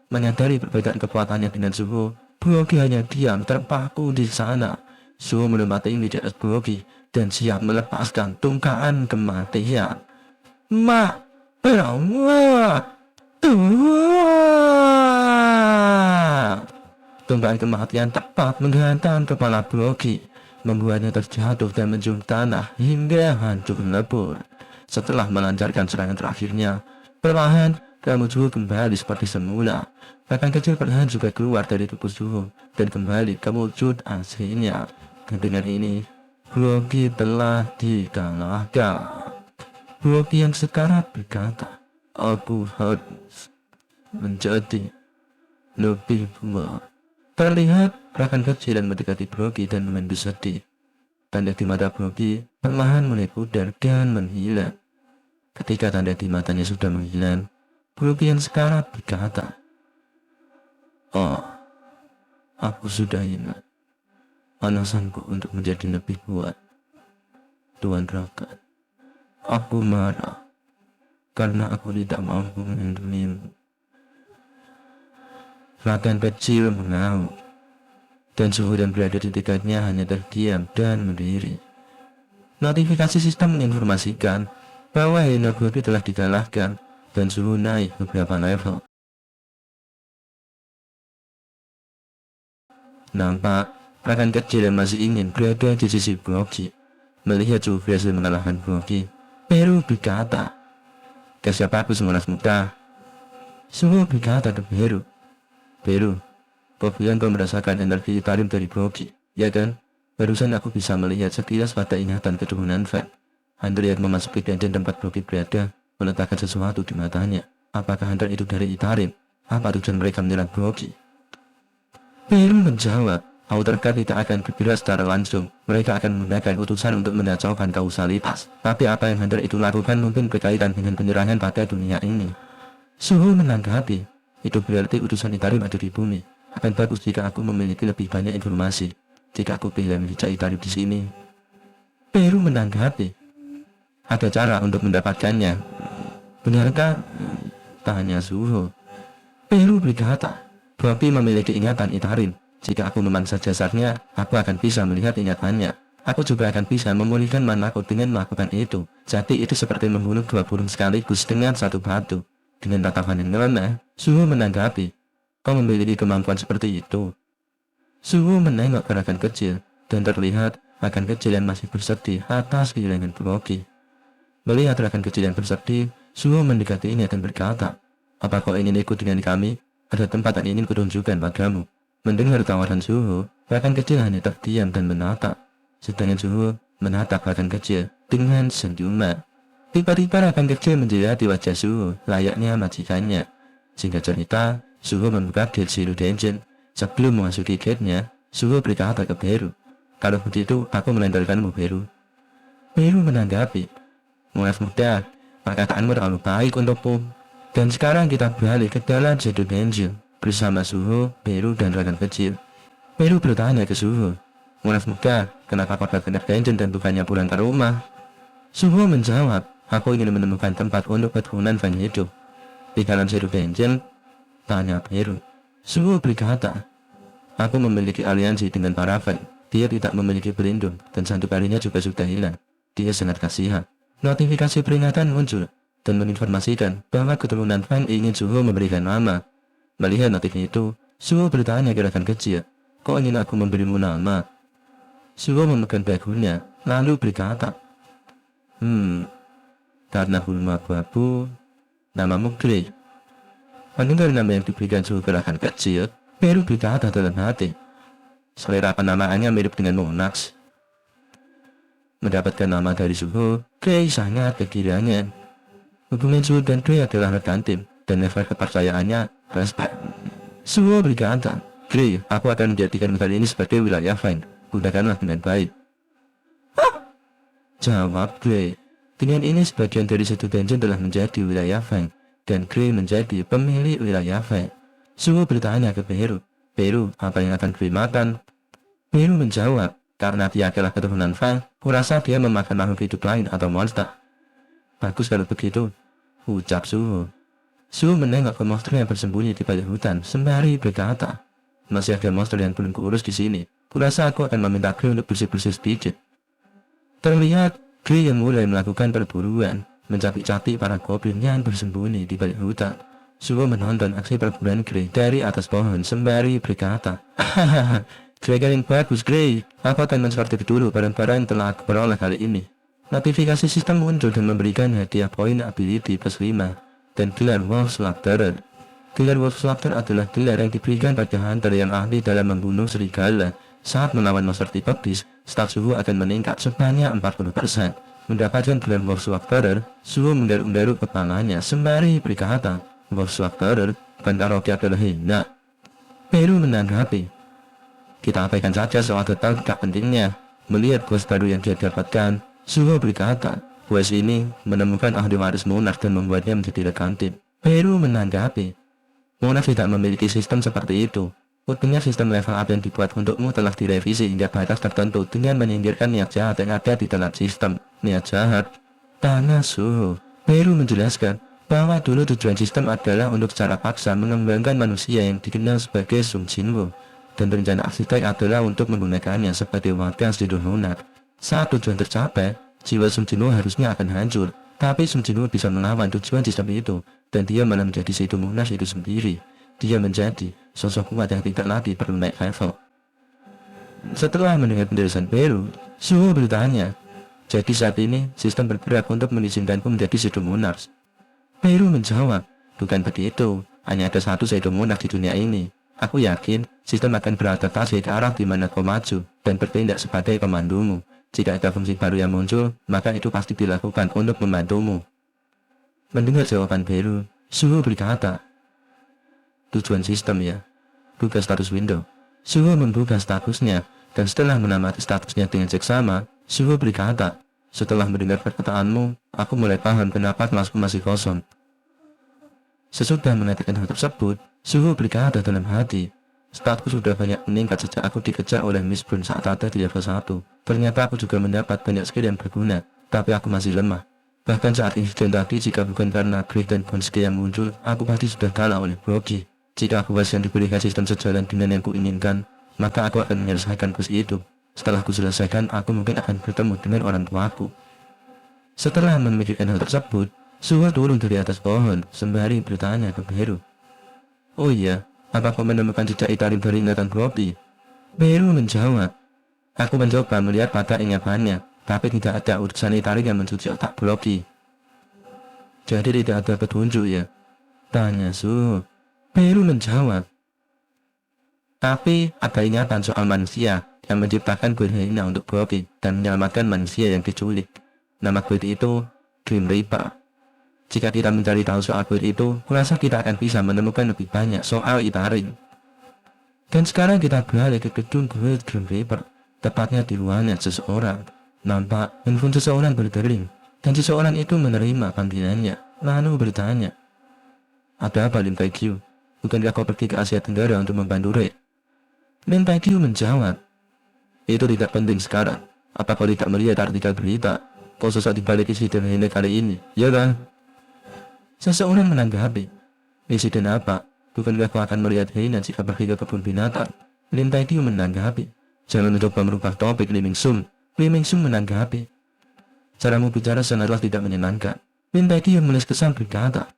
Menyadari perbedaan kekuatannya dengan Suhu, Broky hanya diam terpaku di sana. Suhu melompat tinggi di atas Broky dan siap melepaskan tungkaan kematian. Tunggaan kematian tepat menghantam kepala Broky, membuatnya terjatuh dan menjunjung tanah hingga hancur lebur. Setelah melancarkan serangan terakhirnya, perlahan rambut Suhu kembali seperti semula. Bahkan kecil perlahan juga keluar dari tubuh Suhu dan kembali ke wujud aslinya. Dengan ini, Broky telah dikalahkan. Broky yang sekarat berkata, "Aku harus menjadi lebih kuat." Terlihat rekan kecil yang mendekati Broky dan memandu sedih. Tanda di mata Broky perlahan mulai pudar dan menghilang. Ketika tanda di matanya sudah menghilang, Broky yang sekarat berkata, "Oh, aku sudah ingat alasanku untuk menjadi lebih kuat. Tuan Raka, aku marah karena aku tidak mampu melindungimu." Rakan kecil mengaum, dan Suhu yang berada di dekatnya hanya terdiam dan berdiri. Notifikasi sistem menginformasikan bahwa Hino Broky telah dikalahkan dan Suhu naik beberapa level. Nampak rakan kecil yang masih ingin berada di sisi Broky. Melihat Suhu berhasil mengalahkan Broky, Biru berkata, "Ke siapa aku semuanya muda?" Suhu berkata ke Biru, "Biru, kemudian kau merasakan energi tarim dari Broky, ya kan? Barusan aku bisa melihat sekilas pada ingatan keturunan Fen." Hunter yang memasuki dungeon tempat Broky berada meletakkan sesuatu di matanya. Apakah Hunter itu dari Itarim? Apa tujuan mereka menyerang Broky? Biru menjawab, Outercard tidak akan bergerak secara langsung. Mereka akan menggunakan utusan untuk mengacaukan kausalitas. Tapi apa yang Hunter itu lakukan mungkin berkaitan dengan penyerangan pada dunia ini. Suhu menanggapi, "Itu berarti utusan Itarim ada di bumi. Akan bagus jika aku memiliki lebih banyak informasi. Jika aku bisa membaca Itarim di sini." Biru menanggapi, "Ada cara untuk mendapatkannya. Benarkah?" tanya Suhu. Biru berkata, "Broky memiliki ingatan Itarim. Jika aku memangsa jasadnya, aku akan bisa melihat ingatannya. Aku juga akan bisa memulihkan manaku dengan melakukan itu. Jadi itu seperti membunuh 2 burung sekaligus dengan satu batu." Dengan tatapan yang lemah, Suhu menanggapi, Kau memiliki kemampuan seperti itu. Suhu menengok ke rekan kecil, dan terlihat rekan kecil yang masih bersedih atas kehilangan Broky. Melihat rekan kecil yang bersedih, Suhu mendekatinya dan berkata, "Apa kau ingin ikut dengan kami? Ada tempat yang ingin kutunjukkan padamu." Mendengar tawaran Suhu, rekan kecil hanya terdiam dan menatap. Sedangkan Suhu menatap rekan kecil dengan senyuman. Tiba-tiba rekan kecil menjilati wajah Suhu layaknya majikannya. Singkat cerita, Suhu membuka gate Zero Dungeon. Sebelum memasuki gate-nya, Suhu berkata ke Beru, "Kalau begitu, aku menandarkanmu, Beru." Beru menanggapi, "Maaf muda, perkataanmu terlalu baik untukku." Dan sekarang kita balik ke dalam Zero Dungeon bersama Suhu, Beru, dan rekan kecil. Beru bertanya ke Suhu, "Maaf muda, kenapa kau datang ke dungeon dan bukannya pulang ke rumah?" Suhu menjawab, "Aku ingin menemukan tempat untuk keturunan Van hidup." "Di dalam Zero Dungeon?" tanya Beru. Suhu berkata, "Aku memiliki aliansi dengan para Van. Dia tidak memiliki pelindung dan satu kalinya juga sudah hilang. Dia sangat kasihan." Notifikasi peringatan muncul dan menginformasikan bahwa keturunan Van ingin Suhu memberikan nama. Melihat notif itu, Suhu bertanya ke rekan kecil, "Kok ingin aku memberimu nama?" Suhu memegang bahunya, lalu berkata, Karena bulu abu-abu, namamu Grey." Mendengar nama yang diberikan Suhu ke rekan kecil, Beru berkata dalam hati, "Selera penamaannya mirip dengan Monax." Mendapatkan nama dari Suhu, Grey sangat kegirangan. Hubungan Suhu dan Grey adalah rekan tim, dan level kepercayaannya respect. Suhu berkata, "Grey, aku akan menjadikan kali ini sebagai wilayah Vine. Gunakanlah dengan baik." Jawab Grey. Dengan ini sebagian dari satu dungeon telah menjadi wilayah Vine, dan Grey menjadi pemilik wilayah Vine. Suhu bertanya ke Beru, "Beru, apa yang akan Grey makan?" Beru menjawab, "Karena dia adalah keturunan Vine, kurasa dia memakan makhluk hidup lain atau monster." "Bagus kalau begitu," ucap Suhu. Suhu menengok ke monster yang bersembunyi di balik hutan sembari berkata, "Masih ada monster yang belum kuurus di sini. Kurasa aku akan meminta Grey untuk bersih-bersih sedikit." Terlihat Grey yang mulai melakukan perburuan, mencari-cari para goblin yang bersembunyi di balik hutan. Suhu menonton aksi perburuan Grey dari atas pohon sembari berkata, "Hahaha, Grey yang bagus Grey. Aku akan mensortir dulu barang-barang yang telah aku peroleh kali ini." Notifikasi sistem muncul dan memberikan hadiah poin ability plus 5 dan gelar Wolf Slaughterer. Gelar Wolf Slaughterer adalah gelar yang diberikan pada hunter yang ahli dalam membunuh serigala. Saat melawan monster tipe beast, stat Suhu akan meningkat sebanyak 40%. Mendapatkan gelar Wolf Slaughterer, Suhu menggaruk-garuk kepalanya sembari berkata, "Wolf Slaughterer, bentar Rocky adalah hina." Beru menanggapi, "Kita abaikan saja soal detail tidak pentingnya." Melihat quest baru yang dia dapatkan, Suhu berkata, "Quest ini menemukan ahli waris Monarch dan membuatnya menjadi rekan tim." Beru menanggapi, "Monarch tidak memiliki sistem seperti itu. Untungnya sistem level up yang dibuat untukmu telah direvisi hingga batas tertentu dengan menyingkirkan niat jahat yang ada di dalam sistem." "Niat jahat?" tanya Suhu. Beru menjelaskan bahwa dulu tujuan sistem adalah untuk secara paksa mengembangkan manusia yang dikenal sebagai Sung Jinwoo, dan rencana arsitek adalah untuk menggunakannya sebagai wadah Zero Monarch. Saat tujuan tercapai, jiwa Sung Jinwoo harusnya akan hancur, tapi Sung Jinwoo bisa melawan tujuan sistem itu, dan dia malah menjadi Zero Monarch itu sendiri. Dia menjadi sosok kuat yang tidak lagi perlu naik level. Setelah mendengar penjelasan Beru, Suhu bertanya, "Jadi saat ini sistem bergerak untuk mengizinkanku menjadi Zero Monarch?" Beru menjawab, "Bukan begitu, hanya ada satu Zero Monarch di dunia ini. Aku yakin sistem akan beradaptasi ke arah di mana kau maju dan bertindak sebagai komandomu. Jika ada fungsi baru yang muncul, maka itu pasti dilakukan untuk membantumu." Mendengar jawaban Beru, Suhu berkata, "Tujuan sistem ya. Buka status window." Suhu membuka statusnya, dan setelah menamati statusnya dengan seksama, Suhu berkata, "Setelah mendengar perkataanmu, aku mulai paham kenapa kelasku masih kosong." Sesudah mengatakan hal tersebut, Suhu berkata dalam hati, "Statku sudah banyak meningkat sejak aku dikejar oleh Miss Brun saat ada di level 1. Ternyata aku juga mendapat banyak skill yang berguna, tapi aku masih lemah. Bahkan saat insiden tadi, jika bukan karena Grid dan Bone skill yang muncul, aku pasti sudah kalah oleh Broky. Jika aku yang diberikan sistem sejalan dengan yang kuinginkan, maka aku akan menyelesaikan quest itu. Setelah ku selesaikan, aku mungkin akan bertemu dengan orang tuaku." Setelah memikirkan hal tersebut, Suhu turun dari atas pohon sembari bertanya ke Beru, "Oh iya, Apa kau menemukan jejak Itarim dari ingatan Bobby? Peru menjawab. Aku mencoba melihat pada ingatannya, tapi tidak ada urusan Itarim yang mencuci otak Bobby. Jadi tidak ada petunjuk ya? Tanya Su. Peru menjawab. Tapi ada ingatan soal manusia yang menciptakan kuil Hina untuk Bobby dan menyelamatkan manusia yang diculik. Nama kuil itu Grim Reaper. Jika kita mencari tahu soal kuil itu, kurasa kita akan bisa menemukan lebih banyak soal Itarim. Dan sekarang kita beralih ke gedung kuil Grim Reaper, tepatnya di ruangan seseorang. Nampak handphone seseorang berdering, dan seseorang itu menerima panggilannya, lalu bertanya, "Ada apa, Lin Taekyu? Bukankah kau pergi ke Asia Tenggara untuk membantu Red?" Lin Taekyu menjawab, "Itu tidak penting sekarang. Apa kau tidak melihat artikel berita? Kau sosok dibalik insiden ini kali ini, ya kan?" Seseorang menanggapi, "Insiden apa? Bukankah kau akan melihat Hina jika pergi ke kebun binatang?" Lin Taekyu menanggapi, "Jangan mencoba merubah topik, Li Mingsung." Li Mingsung menanggapi, "Caramu bicara sangatlah tidak menyenangkan." Lin Taekyu menulis kesal berkata,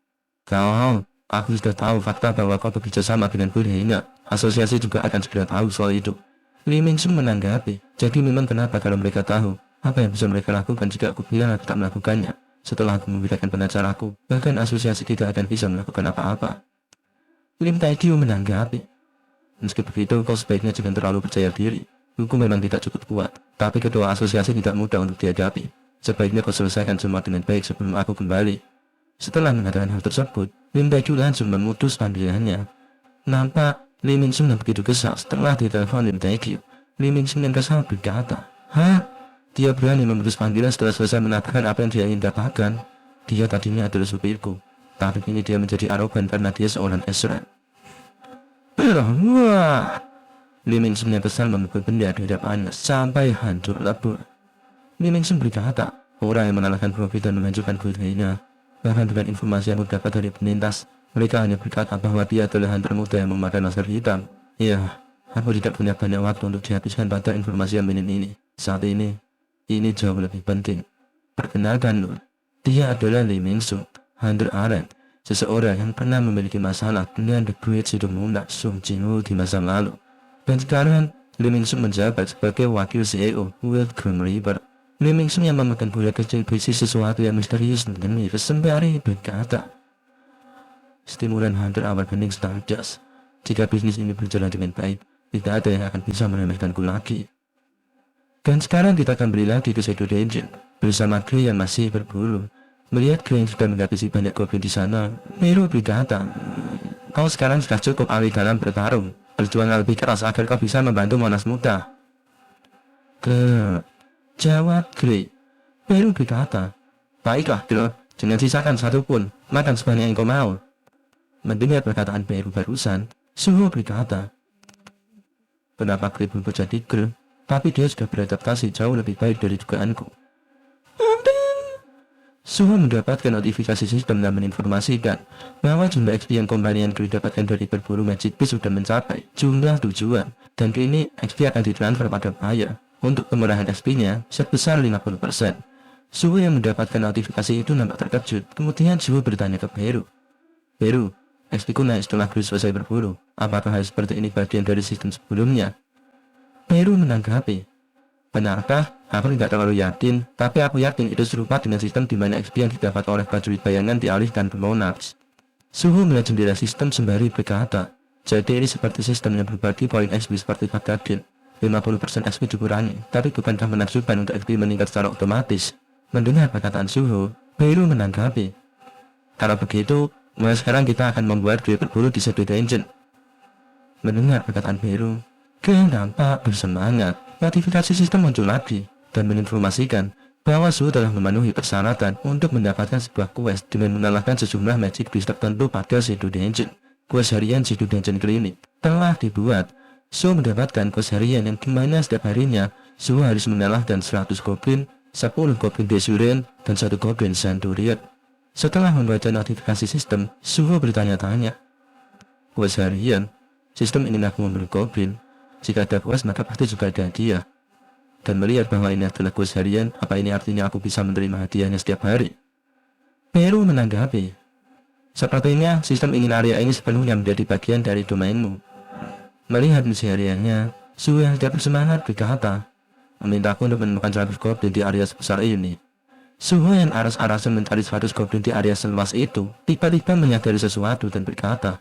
Aku sudah tahu fakta bahwa kau bekerja sama dengan kuil Hina. Asosiasi juga akan segera tahu soal itu." Li Mingsung menanggapi, "Jadi memang kenapa kalau mereka tahu? Apa yang bisa mereka lakukan jika aku bilang aku tak melakukannya? Setelah aku memberikan penacaraku, bahkan asosiasi tidak akan bisa melakukan apa-apa." Lim Taekyu menanggapi, "Meski begitu, kau sebaiknya jangan terlalu percaya diri. Hukum memang tidak cukup kuat, tapi kedua asosiasi tidak mudah untuk dihadapi. Sebaiknya kau selesaikan semua dengan baik sebelum aku kembali." Setelah mengatakan hal tersebut, Lim Taekyu langsung memutus panggilannya. Nampak Li Mingsung yang begitu kesal setelah ditelepon Lim Taekyu. Li Mingsung yang kesal berkata, "Hah? Dia berani memutus panggilan setelah selesai mengatakan apa yang dia ingin katakan. Dia tadinya adalah supirku, tapi kini dia menjadi arogan karena dia seorang Ezra." Wah! Li Mingsung yang kesal memukul benda di hadapannya sampai hancur lebur. Li Mingsung berkata, "Orang yang mengalahkan Bobby dan menghancurkan kuil Hina. Bahkan dengan informasi yang dapat dari penintas, mereka hanya berkata bahwa dia adalah hunter muda yang memakai laser hitam. Ya, aku tidak punya banyak waktu untuk dihabiskan pada informasi yang minim ini. Saat ini jauh lebih penting. Perkenalkan Lur, dia adalah Li Mingsung, hunter Aren, seseorang yang pernah memiliki masalah dengan The Great Sidumuna Sung Jinwoo di masa lalu. Dan sekarang, Li Mingsung menjabat sebagai wakil CEO World Grim Reaper." Li Mingsung yang memakan budak kecil berisi sesuatu yang misterius dan sembari berkata, "Stimulan hunter awal bening Stardust. Jika bisnis ini berjalan dengan baik, tidak ada yang akan bisa meremehkanku lagi." Dan sekarang kita akan beri lagi ke Shadow Dungeon bersama Grey yang masih berburu. Melihat Grey yang sudah menghabisi banyak goblin di sana, Meru berkata, "Kau sekarang sudah cukup ahli dalam bertarung. Berjuang lebih keras agar kau bisa membantu Monas Muda." Jawab Grey. Meru berkata, "Baiklah, Dro, jangan sisakan satu pun. Makan sebanyak yang kau mau." Mendengar perkataan Meru barusan, Suho berkata, "Kenapa Grey belum jadi girl? Tapi dia sudah beradaptasi jauh lebih baik dari dugaanku." Suho mendapatkan notifikasi sistem dan menginformasikan bahwa jumlah XP yang kembali yang Grey dapatkan dari berburu Magic Beast sudah mencapai jumlah tujuan, dan kini XP akan ditransfer pada buyer. Untuk kemurahan XP-nya sebesar 50%. Suho yang mendapatkan notifikasi itu nampak terkejut. Kemudian Suho bertanya ke Peru, XP-ku naik setelah Grey selesai berburu. Apakah hal seperti ini bagian dari sistem sebelumnya?" Peru menanggapi, "Benarkah? Aku tidak terlalu yakin, tapi aku yakin itu serupa dengan sistem di mana XP yang didapat oleh prajurit bayangan dialihkan ke Monarchs." Suho melihat jendela sistem sembari berkata, "Jadi ini seperti sistem yang berbagi poin XP seperti Baghdadin. 50% XP dikurangi, tapi bukankah menakjubkan untuk XP meningkat secara otomatis?" Mendengar perkataan Suho, Peru menanggapi, "Kalau begitu, mulai sekarang kita akan membuat Grey berburu di Shadow Dungeon." Mendengar perkataan Peru, Grey nampak bersemangat. Notifikasi sistem muncul lagi dan menginformasikan bahwa Suho telah memenuhi persyaratan untuk mendapatkan sebuah quest dengan mengalahkan sejumlah Magic Beast tertentu pada Shadow Dungeon. Quest harian Shadow Dungeon Clinic telah dibuat. Suho mendapatkan quest harian yang dimana setiap harinya Suho harus mengalahkan 100 goblin, 10 goblin Desuren, dan 1 goblin Centurion. Setelah membaca notifikasi sistem, Suho bertanya-tanya, "Quest harian? Sistem ingin aku membeli goblin? Jika ada quest maka pasti juga ada hadiah. Dan melihat bahwa ini adalah quest harian, apa ini artinya aku bisa menerima hadiahnya setiap hari?" Peru menanggapi, Sepertinya sistem ingin area ini sepenuhnya menjadi bagian dari domainmu. Melihat misi hariannya, Suhu yang tidak bersemangat berkata, memintaku untuk menemukan 100 goblin di area sebesar ini. Suhu yang aras-arasan mencari 100 goblin di area seluas itu, tiba-tiba menyadari sesuatu dan berkata,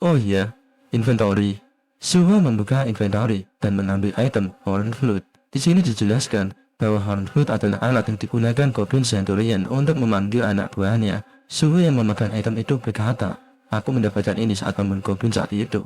oh iya, inventory. Suhu membuka inventory dan mengambil item Horn Flute. Di sini dijelaskan bahwa Horn Flute adalah alat yang digunakan Goblin Centurion untuk memanggil anak buahnya. Suhu yang memegang item itu berkata, aku mendapatkan ini saat membunuh Goblin saat itu.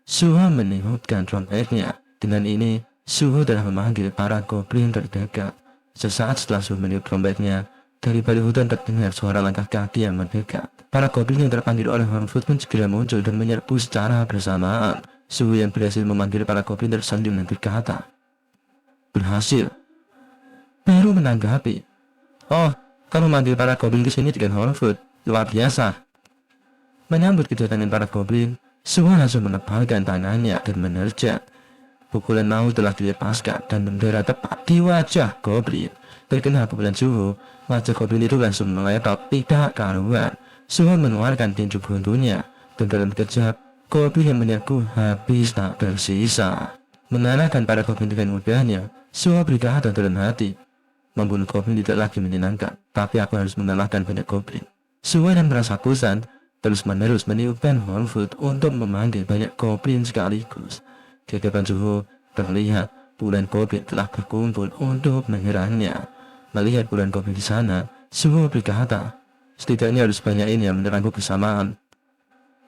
Suhu menihutkan trompetnya. Dengan ini, Suhu telah memanggil para Goblin terdekat. Sesaat setelah Suhu meniup trompetnya, dari balik hutan terdengar suara langkah kaki yang mendekat. Para Goblin yang terpanggil oleh Horn Flute pun segera muncul dan menyerbu secara bersamaan. Suhu yang berhasil memanggil para Goblin tersenyum dan berkata, berhasil. Baru menanggapi, oh, kamu memanggil para Goblin ke sini dengan Horn Flute. Luar biasa. Menyambut kedatangan para Goblin, Suhu langsung menepalkan tangannya dan menerjang. Pukulan maut telah dilepaskan dan mendarat tepat di wajah Goblin. Terkena pukulan Suhu, wajah Goblin itu langsung meletot tidak karuan. Suhu mengeluarkan tinju buntunya, dan dalam kejap, Goblin yang menyerbu habis tak tersisa. Mengalahkan para Goblin dengan mudahnya, Suhu berkata dalam hati, membunuh Goblin tidak lagi menyenangkan, tapi aku harus mengalahkan banyak Goblin. Suhu yang merasa bosan, terus-menerus meniupkan Horn Flute untuk memanggil banyak Goblin sekaligus. Di depan Suhu terlihat puluhan Goblin telah berkumpul untuk menyerangnya. Melihat puluhan Goblin di sana, Suhu berkata, setidaknya harus banyak ini yang menyerangku bersamaan.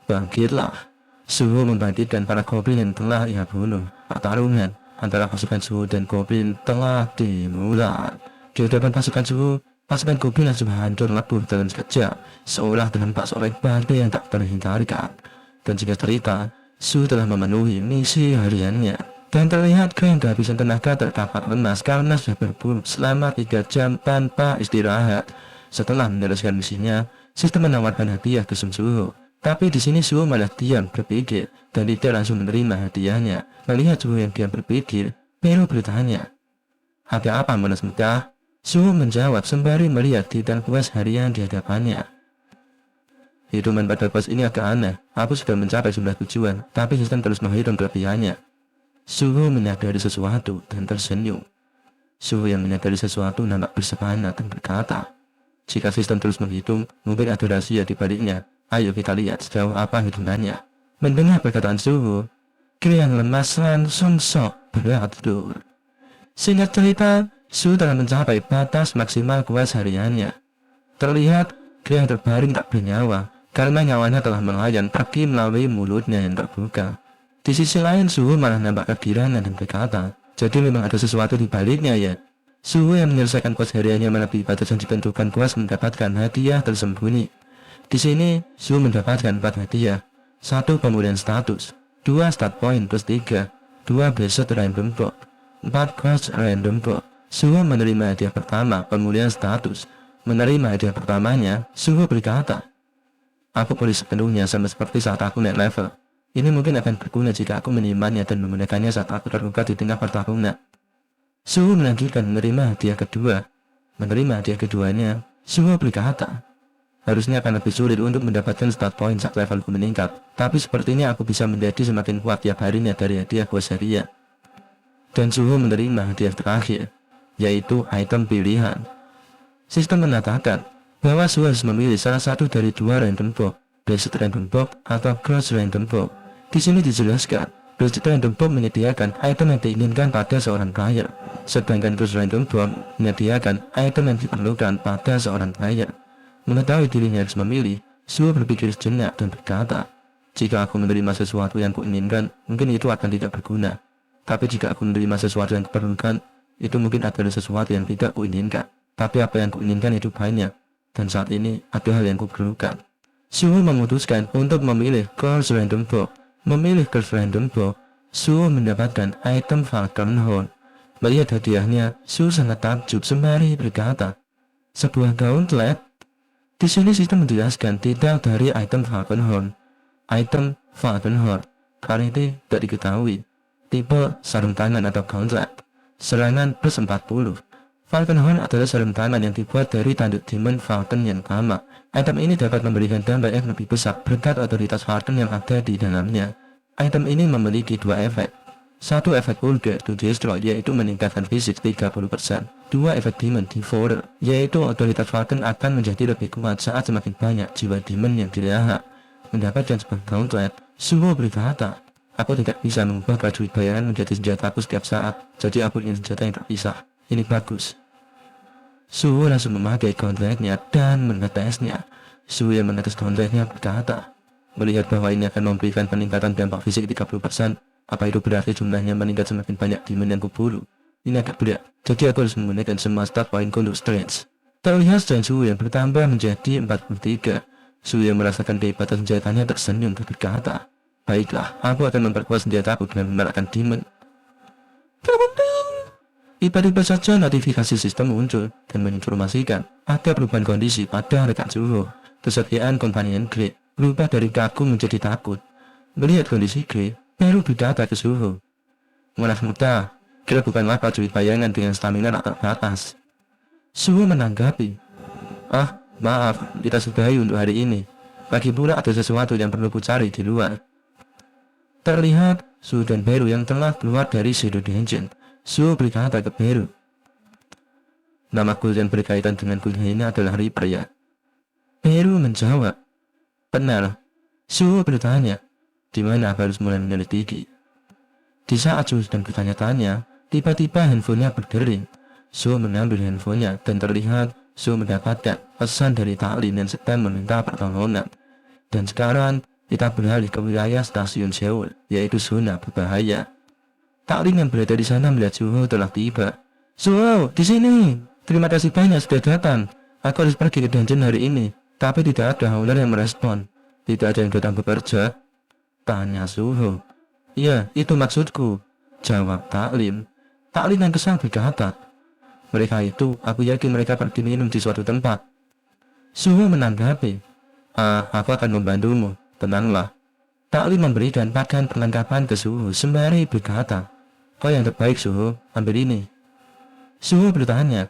Bangkitlah. Suhu membangkitkan para Goblin yang telah ia bunuh. Pertarungan antara pasukan Suhu dan Goblin telah dimulai. Di depan pasukan Suhu, pasukan Goblin langsung hancur lebur dalam sekejap, seolah terdampak seorang badai yang tak terhindarkan. Dan jika cerita, Suhu telah memenuhi misi hariannya. Dan terlihat kau yang kehabisan tenaga terdapat lemas karena sudah berburu selama 3 jam tanpa istirahat. Setelah meneruskan misinya, sistem menawarkan hadiah ke Suhu. Tapi di sini Suhu malah diam berpikir dan tidak langsung menerima hadiahnya. Melihat Suhu yang diam berpikir, Pero bertanya, ada apa Monas Megah? Suhu menjawab sembari melihat titan kuas harian di hadapannya. Hitungan pada pos ini agak aneh. Aku sudah mencapai jumlah tujuan, tapi sistem terus menghitung kelebihannya. Suhu menyadari sesuatu dan tersenyum. Suhu yang menyadari sesuatu nampak bersemangat dan berkata, jika sistem terus menghitung, mungkin ada rahasia di baliknya. Ayo kita lihat sejauh apa hitungannya. Mendengar perkataan Suhu, Krian lemas langsung sok beratur. Singkat cerita, Suhu telah mencapai batas maksimal kuas hariannya. Terlihat, Krian terbaring tak bernyawa, karena nyawanya telah melayang pergi melalui mulutnya yang terbuka. Di sisi lain, Suhu malah nampak kegirangan dan berkata, jadi memang ada sesuatu di baliknya ya. Suhu yang menyelesaikan kuas hariannya melebihi batas yang ditentukan kuas mendapatkan hadiah tersembunyi. Di sini, Suhu mendapatkan 4 hadiah, 1 pemulihan status, 2 start point plus 3, 2 blessed random drop, 4 cross random drop. Suhu menerima hadiah pertama, pemulihan status. Menerima hadiah pertamanya, Suhu berkata, aku pulih sepenuhnya sama seperti saat aku naik level. Ini mungkin akan berguna jika aku menerimanya dan menggunakannya saat aku terluka di tengah pertarungan. Suhu melanjutkan menerima hadiah kedua. Menerima hadiah keduanya, Suhu berkata, harusnya akan lebih sulit untuk mendapatkan start point saat levelku meningkat, tapi sepertinya aku bisa menjadi semakin kuat tiap harinya dari hadiah kuas harian. Dan Suhu menerima hadiah terakhir, yaitu item pilihan. Sistem mengatakan bahwa Suhu harus memilih salah satu dari 2 random box, blessed random box atau cross random box. Di sini dijelaskan, blessed random box menyediakan item yang diinginkan pada seorang player, sedangkan cross random box menyediakan item yang diperlukan pada seorang player. Mengetahui dirinya harus memilih, Suhu berpikir sejenak dan berkata, jika aku menerima sesuatu yang kuinginkan, mungkin itu akan tidak berguna. Tapi jika aku menerima sesuatu yang kuperlukan, itu mungkin adalah sesuatu yang tidak kuinginkan. Tapi apa yang kuinginkan itu banyak, dan saat ini ada hal yang kuperlukan. Suhu memutuskan untuk memilih Cross Random Box. Memilih Cross Random Box, Suhu mendapatkan item Falcon Horn. Melihat hadiahnya, Suhu sangat takjub sembari berkata, sebuah gauntlet. Di sini sistem menjelaskan tidak dari item Falcon Horn. Item Falcon Horn kali ini tidak diketahui. Tipe sarung tangan atau gauntlet. Serangan plus 40. Falcon Horn adalah sarung tangan yang dibuat dari tanduk Demon Falcon yang lama. Item ini dapat memberikan dampak yang lebih besar berkat otoritas Falcon yang ada di dalamnya. Item ini memiliki dua efek. Satu efek Vulgar to Destroy, yaitu meningkatkan fisik 30%. Dua efek Demon Devourer, yaitu otoritas Falcon akan menjadi lebih kuat saat semakin banyak jiwa demon yang dilahap. Mendapatkan sebuah gauntlet, Suho berkata, "Aku tidak bisa mengubah prajurit bayangan menjadi senjataku setiap saat, jadi aku ingin senjata yang terpisah. Ini bagus." Suho langsung memakai gauntletnya dan mengetesnya. Suho yang menetes gauntletnya berkata, "Melihat bahwa ini akan memberikan peningkatan dampak fisik 30%, apa itu berarti jumlahnya meningkat semakin banyak demon yang kuburu? Ini agak berat, jadi aku harus menggunakan semua stat pointku untuk strength." Terlihat strength Suho yang bertambah menjadi 43. Suho yang merasakan kehebatan senjatanya tersenyum dan berkata, "Baiklah, aku akan memperkuat senjataku dengan mengalahkan demon." Tiba-tiba saja notifikasi sistem muncul dan menginformasikan ada perubahan kondisi pada rekan Suho. Kesetiaan Companion Grade berubah dari kagum menjadi takut. Melihat kondisi Grade, Peru berkata ke Suho, "Anak muda, kita bukanlah prajurit bayangan dengan stamina tak terbatas." Suho menanggapi, maaf, kita sudahi untuk hari ini. Lagi pula ada sesuatu yang perlu ku cari di luar." Terlihat Suho dan Peru yang telah keluar dari Shadow Dungeon. Suho berkata ke Peru, "Nama guild yang berkaitan dengan guild ini adalah Reaper ya?" Peru menjawab, "Benar." Suho bertanya, "Di mana aku harus mulai menyelidiki?" Di saat Suho sedang bertanya-tanya, tiba-tiba handphonenya berdering. Suho mengambil handphonenya dan terlihat Suho mendapatkan pesan dari Taklim yang sedang meminta pertolongan. Dan sekarang kita beralih ke wilayah stasiun Seoul, yaitu zona berbahaya. Taklim yang berada di sana melihat Suho telah tiba. "Suho, di sini. Terima kasih banyak sudah datang. Aku harus pergi ke dungeon hari ini, tapi tidak ada howler yang merespon. Tidak ada yang datang bekerja?" tanya Suho. "Iya, itu maksudku," jawab Taklim. Taklim yang kesal berkata, "Mereka itu, aku yakin mereka pergi minum di suatu tempat." Suho menanggapi, "Aku akan membantumu, tenanglah." Taklim memberikan pakaian perlengkapan ke Suho sembari berkata, "Kau yang terbaik Suho, ambil ini." Suho bertanya,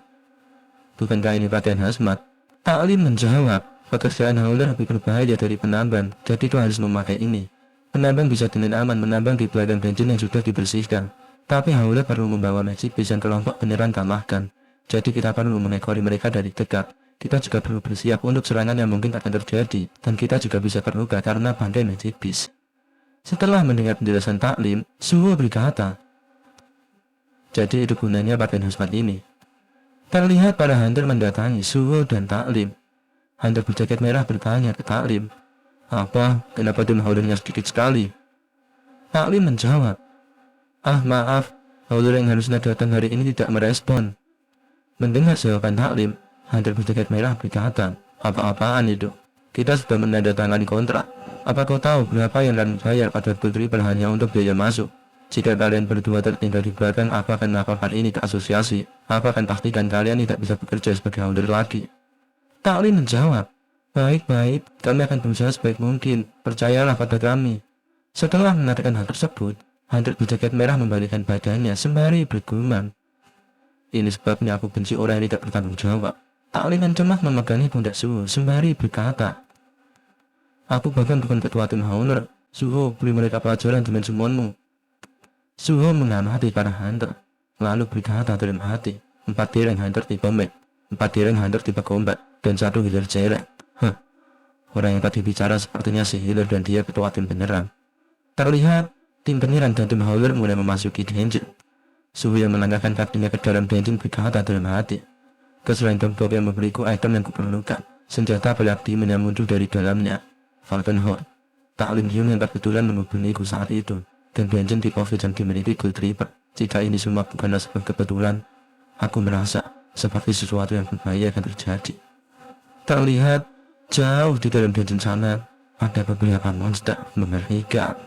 "Bukankah ini pakaian hazmat?" Taklim menjawab, "Pekerjaan howler lebih berbahaya dari penambang, jadi kau harus memakai ini. Penambang bisa dengan aman menambang di belakang dungeon yang sudah dibersihkan, tapi howler perlu membawa magic base yang kelompok beneran kalahkan. Jadi kita perlu mengekori mereka dari dekat. Kita juga perlu bersiap untuk serangan yang mungkin akan terjadi, dan kita juga bisa terluka karena pandai magic beast." Setelah mendengar penjelasan Taklim, Suho berkata, "Jadi itu gunanya pakaian hazmat ini." Terlihat para hunter mendatangi Suho dan Taklim. Hunter berjaket merah bertanya ke Taklim, Kenapa tim howlernya sedikit sekali?" Taklim menjawab, Maaf, howler yang harusnya datang hari ini tidak merespon." Mendengar jawaban Taklim, hunter berjaket merah berkata, "Apa-apaan itu? Kita sudah menandatangani kontrak. Apa kau tahu berapa yang kalian bayar pada putri hanya untuk biaya masuk? Jika kalian berdua tertinggal di belakang, aku akan melaporkan ini ke asosiasi. Aku akan pastikan kalian tidak bisa bekerja sebagai howler lagi." Taklim menjawab, Baik, kami akan berusaha sebaik mungkin. Percayalah pada kami." Setelah mengatakan hal tersebut, hunter berjaket merah membalikkan badannya sembari bergumam, "Ini sebabnya aku benci orang yang tidak bertanggung jawab." Taklim yang cemas memegangi pundak Suho sembari berkata, "Aku bahkan bukan ketua tim howler. Suho, beri mereka pelajaran dengan summonmu." Suho mengamati para hunter, lalu berkata dalam hati, 4 direng hunter tipe mech, 4 direng hunter tipe combat, dan 1 healer jelek. Orang yang tadi bicara sepertinya si healer dan dia ketua tim beneran. Terlihat tim beneran dan tim howler mulai memasuki dungeon. Suho yang melangkahkan kakinya ke dalam dungeon berkata dalam hati, "Keselain top yang memberiku item yang kuperlukan, senjata Black Demon yang muncul dari dalamnya, Falcon Horn, Taklim Hyun yang kebetulan menghubungiku saat itu, dan dungeon di Covid yang dimiliki Gold Reaper. Jika ini semua bukanlah sebuah kebetulan, aku merasa seperti sesuatu yang berbahaya akan terjadi." Terlihat jauh di dalam dungeon sana ada beberapa monster mengerikan.